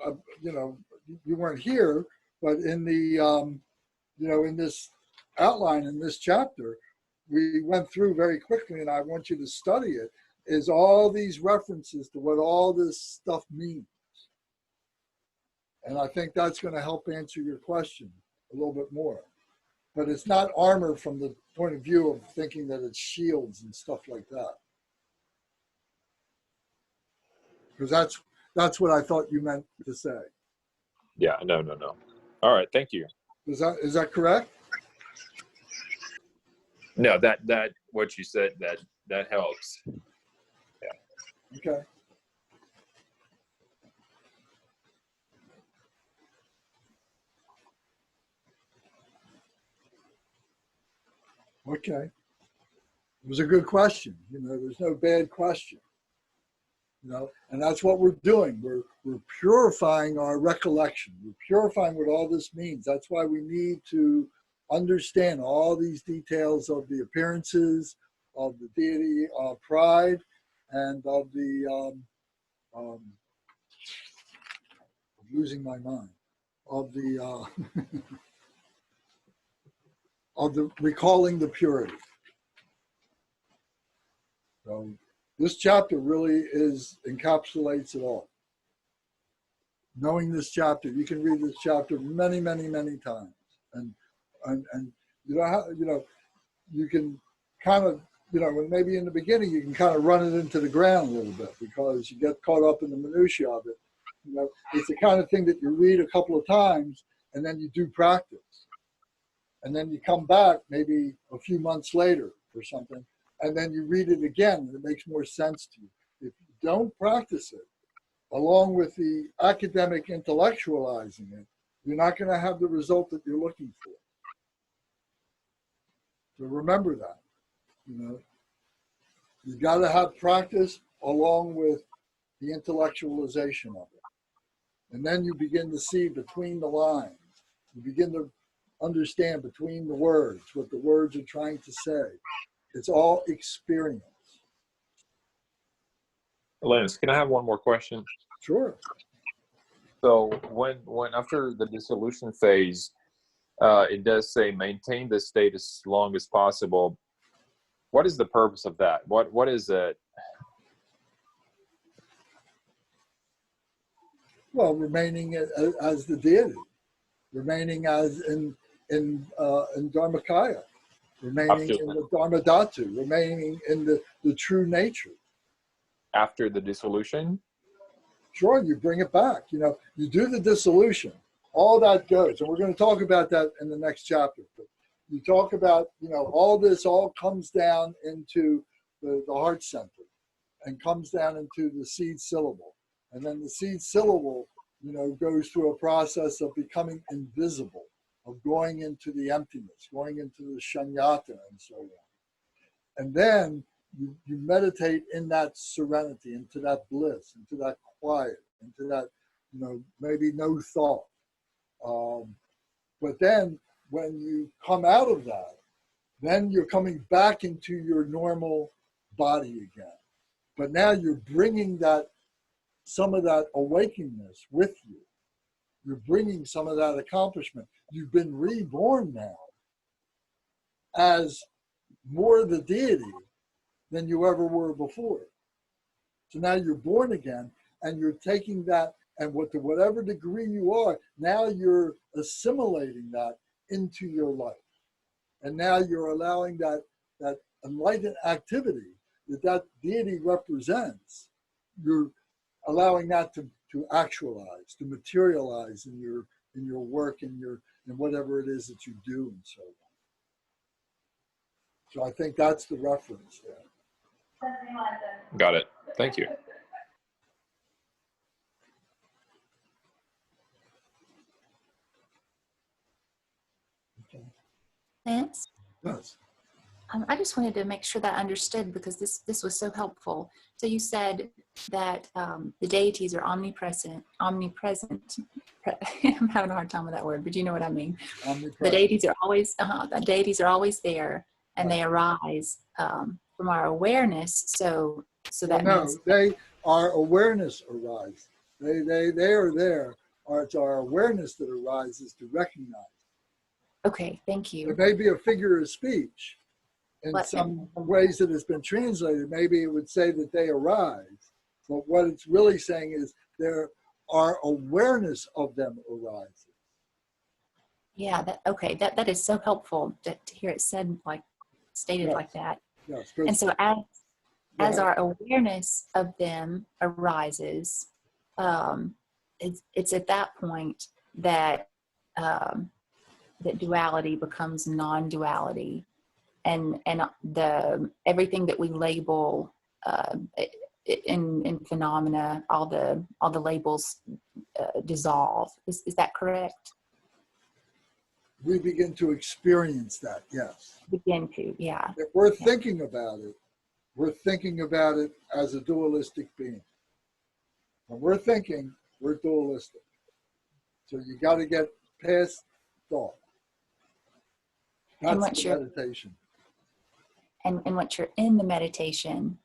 you weren't here, but in the in this outline in this chapter, we went through very quickly, and I want you to study it, is all these references to what all this stuff means. And I think that's going to help answer your question a little bit more. But it's not armor from the point of view of thinking that it's shields and stuff like that. Because that's what I thought you meant to say. Yeah, no. All right, thank you. Is that correct? No, that what you said, that helps. Yeah. Okay. Okay. It was a good question. There's no bad question. And that's what we're doing. We're purifying our recollection. We're purifying what all this means. That's why we need to understand all these details of the appearances of the deity pride and of the I'm losing my mind, of the of the recalling the purity. So this chapter really encapsulates it all. Knowing this chapter, you can read this chapter many, many, many times, and you can kind of maybe in the beginning you can kind of run it into the ground a little bit because you get caught up in the minutiae of it. It's the kind of thing that you read a couple of times and then you do practice, and then you come back maybe a few months later or something, and then you read it again and it makes more sense to you. If you don't practice it, along with the academic intellectualizing it, you're not going to have the result that you're looking for. So remember that. You know, you got to have practice along with the intellectualization of it. And then you begin to see between the lines. You begin to understand between the words what the words are trying to say. It's all experience. Lance, can I have one more question? Sure. So when after the dissolution phase, it does say maintain this state as long as possible. What is the purpose of that? What is it? Well, remaining as the deity, remaining as in Dharmakaya, remaining in the Dharma Dhatu, remaining in the true nature. After the dissolution? Sure, you bring it back. You know, you do the dissolution, all that goes, and we're going to talk about that in the next chapter. But you talk about, you know, all this all comes down into the heart center and comes down into the seed syllable. And then the seed syllable, you know, goes through a process of becoming invisible, of going into the emptiness, going into the shunyata and so on. And then you meditate in that serenity, into that bliss, into that quiet, into that, you know, maybe no thought. But then when you come out of that, then you're coming back into your normal body again. But now you're bringing that, some of that awakeness with you. You're bringing some of that accomplishment. You've been reborn now as more the deity than you ever were before. So now you're born again, and you're taking that, and to whatever degree you are, now you're assimilating that into your life. And now you're allowing that enlightened activity that deity represents, you're allowing that to actualize, to materialize in your work, in whatever it is that you do, and so on. So I think that's the reference there. Got it. Thank you. Okay. Lance, Yes. I just wanted to make sure that I understood, because this was so helpful. So you said that the deities are omnipresent. I'm having a hard time with that word, but you know what I mean. The deities are always there, and they arise from our awareness. So that means our awareness arises. They are there. It's our awareness that arises to recognize. Okay, thank you. It may be a figure of speech. In some ways that it's been translated, maybe it would say that they arise. But what it's really saying is our awareness of them arises. Yeah, that is so helpful to hear it stated Yes. like that. Yes. And so as our awareness of them arises, it's at that point that that duality becomes non-duality, and everything that we label in phenomena, all the labels dissolve. Is that correct? We begin to experience that, yes. Begin to, yeah. If we're thinking about it, we're thinking about it as a dualistic being. When we're thinking, we're dualistic. So you got to get past thought. That's the meditation. And once you're in the meditation,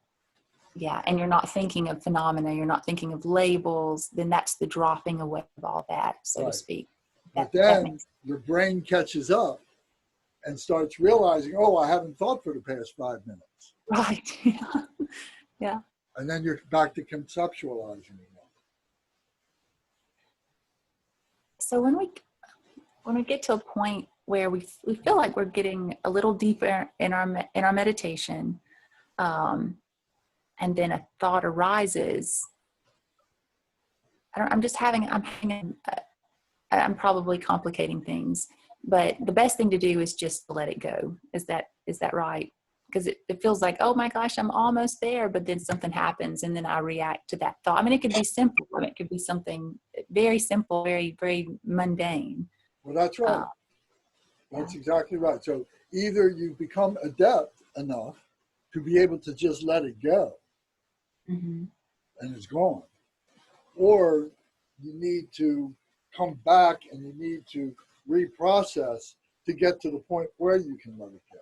yeah, and you're not thinking of phenomena, you're not thinking of labels, then that's the dropping away of all that, so to speak. But then your brain catches up and starts realizing, oh, I haven't thought for the past 5 minutes. Right. Yeah. And then you're back to conceptualizing again. So when we get to a point where we feel like we're getting a little deeper in our meditation, and then a thought arises, I'm probably complicating things, but the best thing to do is just let it go. Is that right? Because it feels like, oh my gosh, I'm almost there, but then something happens and then I react to that thought. I mean, it could be simple. I mean, it could be something very simple, very, very mundane. Well, that's right. That's exactly right. So either you become adept enough to be able to just let it go Mm-hmm. and it's gone. Or you need to come back and you need to reprocess to get to the point where you can let it go.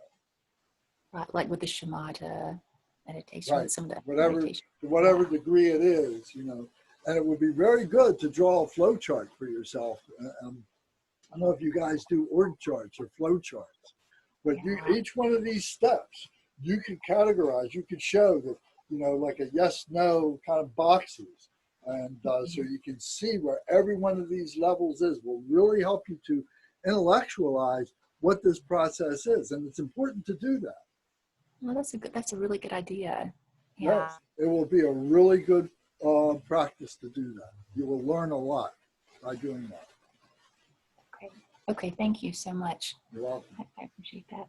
Right, like with the shamatha meditation, Right. with some of the Whatever, meditation. to whatever degree it is, you know. And it would be very good to draw a flow chart for yourself. I don't know if you guys do org charts or flow charts, but each one of these steps, you could categorize, you could show that, you know, like a yes, no kind of boxes. And so you can see where every one of these levels is will really help you to intellectualize what this process is. And it's important to do that. Well, that's a really good idea. Yeah. Yes, it will be a really good practice to do that. You will learn a lot by doing that. Okay. Okay. Thank you so much. You're welcome. I appreciate that.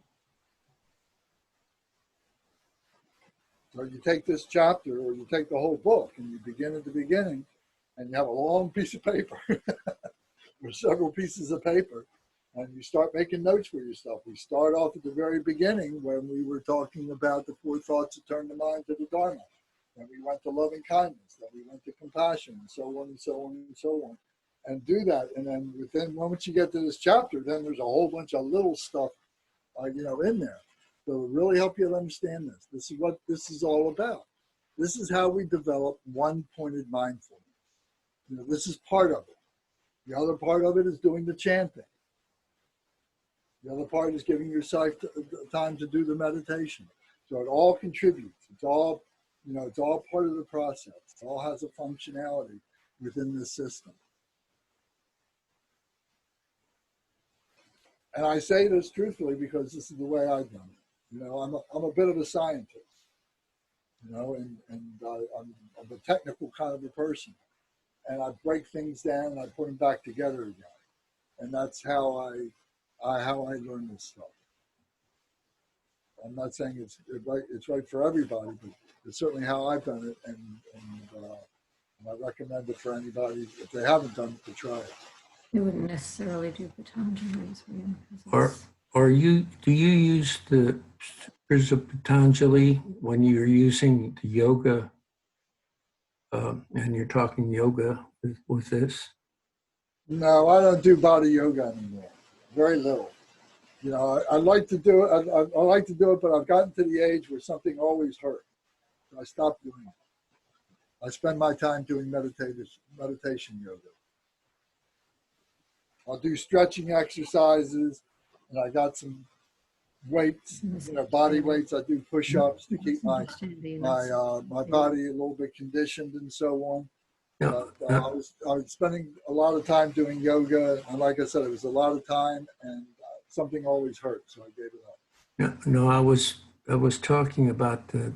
So you take this chapter or you take the whole book and you begin at the beginning and you have a long piece of paper or several pieces of paper and you start making notes for yourself. We start off at the very beginning when we were talking about the 4 thoughts that turn the mind to the Dharma. Then we went to loving kindness, then we went to compassion, and so on and so on and so on. And do that. And then once you get to this chapter, then there's a whole bunch of little stuff, you know, in there. So it'll really help you to understand this. This is what this is all about. This is how we develop one-pointed mindfulness. You know, this is part of it. The other part of it is doing the chanting. The other part is giving yourself time to do the meditation. So it all contributes. It's all, you know, it's all part of the process. It all has a functionality within this system. And I say this truthfully because this is the way I've done it. You know, I'm a bit of a scientist, you know, and I'm a technical kind of a person. And I break things down and I put them back together again. And that's how I learn this stuff. I'm not saying it's right for everybody, but it's certainly how I've done it. And I recommend it for anybody, if they haven't done it, to try it. You wouldn't necessarily do Patanjali's for you. Or do you use the Sutras of Patanjali when you're using the yoga and you're talking yoga with this? No, I don't do body yoga anymore. Very little. You know, I like to do it. I like to do it, but I've gotten to the age where something always hurts. So I stopped doing it. I spend my time doing meditation yoga. I'll do stretching exercises, and I got some weights, you know, body weights. I do push-ups to keep my body a little bit conditioned and so on. Yeah. I was spending a lot of time doing yoga, and like I said, it was a lot of time, and something always hurt, so I gave it up. Yeah, no, I was talking about the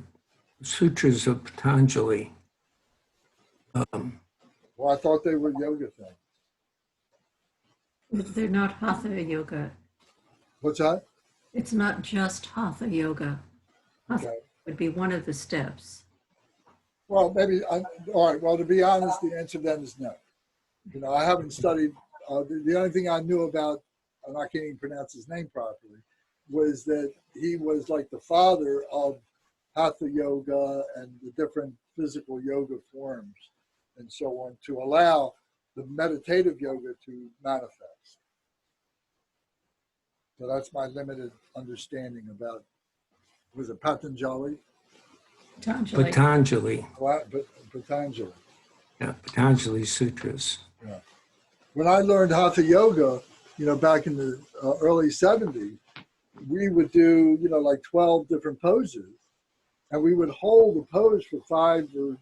Sutras of Patanjali. Well, I thought they were yoga things. They're not Hatha yoga. What's that? It's not just Hatha yoga. Hatha Okay. would be one of the steps. Well, maybe, all right, well, to be honest, the answer then is no. You know, I haven't studied, the only thing I knew about, and I can't even pronounce his name properly, was that he was like the father of Hatha yoga and the different physical yoga forms and so on to allow the meditative yoga to manifest. So that's my limited understanding about, was it Patanjali? Patanjali. Patanjali. Patanjali. Yeah, Patanjali Sutras. Yeah. When I learned Hatha yoga, you know, back in the early 70s, we would do, you know, like 12 different poses, and we would hold the pose for 5 or,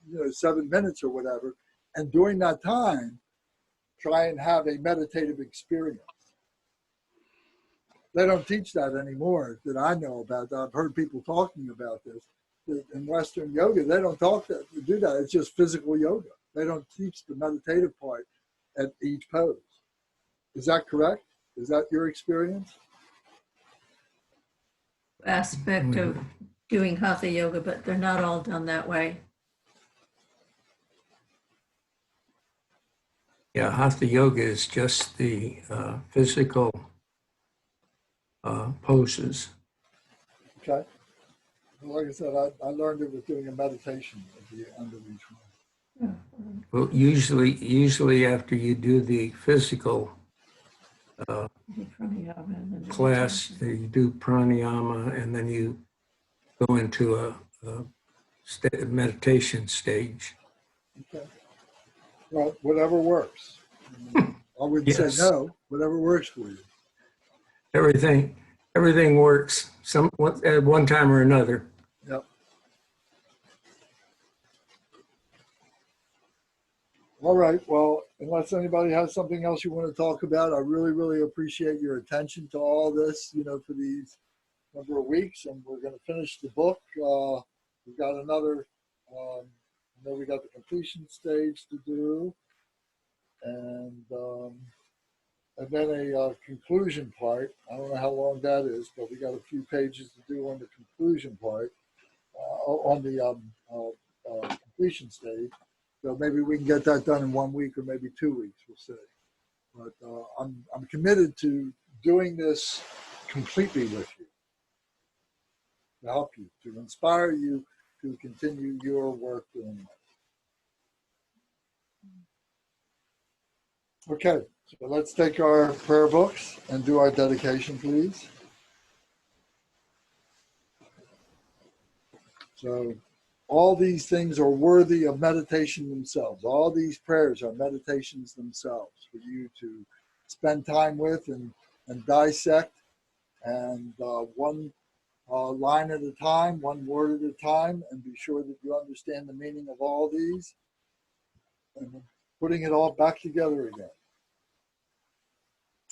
you know, 7 minutes or whatever, and during that time, try and have a meditative experience. They don't teach that anymore that I know about. I've heard people talking about this. In Western yoga, they don't do that. It's just physical yoga. They don't teach the meditative part at each pose. Is that correct? Is that your experience? Aspect of doing Hatha yoga, but they're not all done that way. Yeah, Hatha yoga is just the physical poses. Okay. Like I said, I learned it with doing a meditation at the end of each one. Well, usually after you do the physical class, you do pranayama, and then you go into a meditation stage. Okay. Well, whatever works. I wouldn't say Yes. no. Whatever works for you. Everything works at one time or another. Yep. All right. Well, unless anybody has something else you want to talk about, I really, really appreciate your attention to all this, for these number of weeks, and we're going to finish the book. We've got another, we got the completion stage to do, and then a conclusion part. I don't know how long that is, but we got a few pages to do on the conclusion part, on the completion stage. So maybe we can get that done in 1 week or maybe 2 weeks, we'll see. But I'm committed to doing this completely with you, to help you, to inspire you to continue your work doing that. Okay, so let's take our prayer books and do our dedication, please. So all these things are worthy of meditation themselves. All these prayers are meditations themselves for you to spend time with and dissect, and one line at a time, one word at a time, and be sure that you understand the meaning of all these, and putting it all back together again.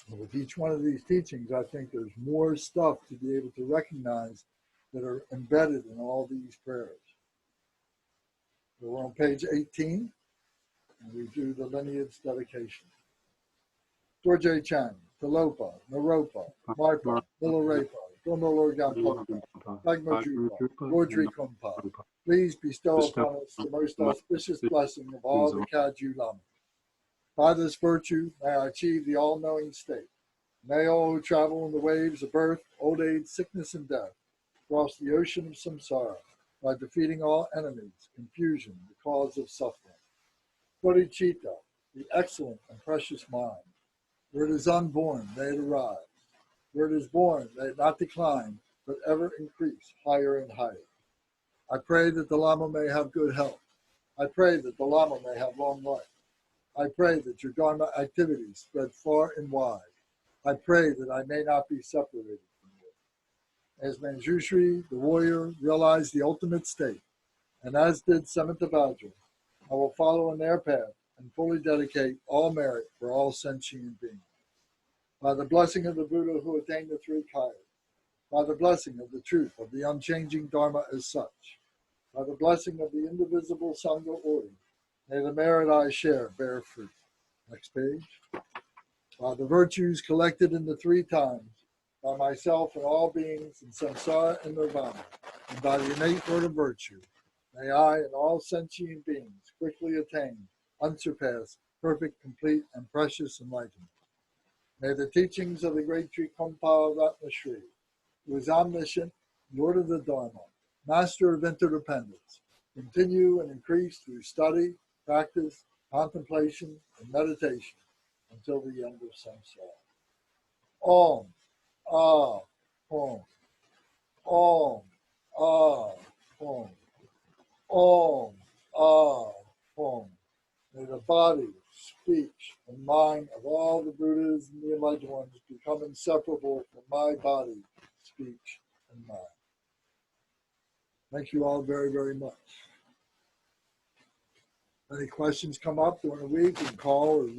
And with each one of these teachings, I think there's more stuff to be able to recognize that are embedded in all these prayers. So we're on page 18, and we do the lineage dedication. Dorje Chang, Talopa, Naropa, Marpa, Milarepa, Gomolor Gampopa, Magmo Jupa, Lord Drikung. Please bestow upon us the most auspicious blessing of all the Kaju Lama. By this virtue, may I achieve the all-knowing state. May all who travel in the waves of birth, old age, sickness, and death cross the ocean of samsara by defeating all enemies, confusion, the cause of suffering. Bodhicitta, the excellent and precious mind. Where it is unborn, may it arise. Where it is born, may it not decline, but ever increase higher and higher. I pray that the Lama may have good health. I pray that the Lama may have long life. I pray that your Dharma activities spread far and wide. I pray that I may not be separated from you. As Manjushri, the warrior, realized the ultimate state, and as did Samantabhadra, I will follow in their path and fully dedicate all merit for all sentient beings. By the blessing of the Buddha who attained the three kayas, by the blessing of the truth of the unchanging Dharma as such, by the blessing of the indivisible Sangha order, may the merit I share bear fruit. Next page. By the virtues collected in the three times, by myself and all beings in samsara and nirvana, and by the innate word of virtue, may I and all sentient beings quickly attain unsurpassed, perfect, complete, and precious enlightenment. May the teachings of the great Drikung Ratnashri, who is omniscient, Lord of the Dharma, master of interdependence, continue and increase through study, practice, contemplation, and meditation until the end of samsara. Om, ah, Om. Om, ah, Om. Om, ah, Om. May the body, speech, and mind of all the Buddhas and the enlightened ones become inseparable from my body, speech, and mind. Thank you all very, very much. Any questions come up during the week, you can call or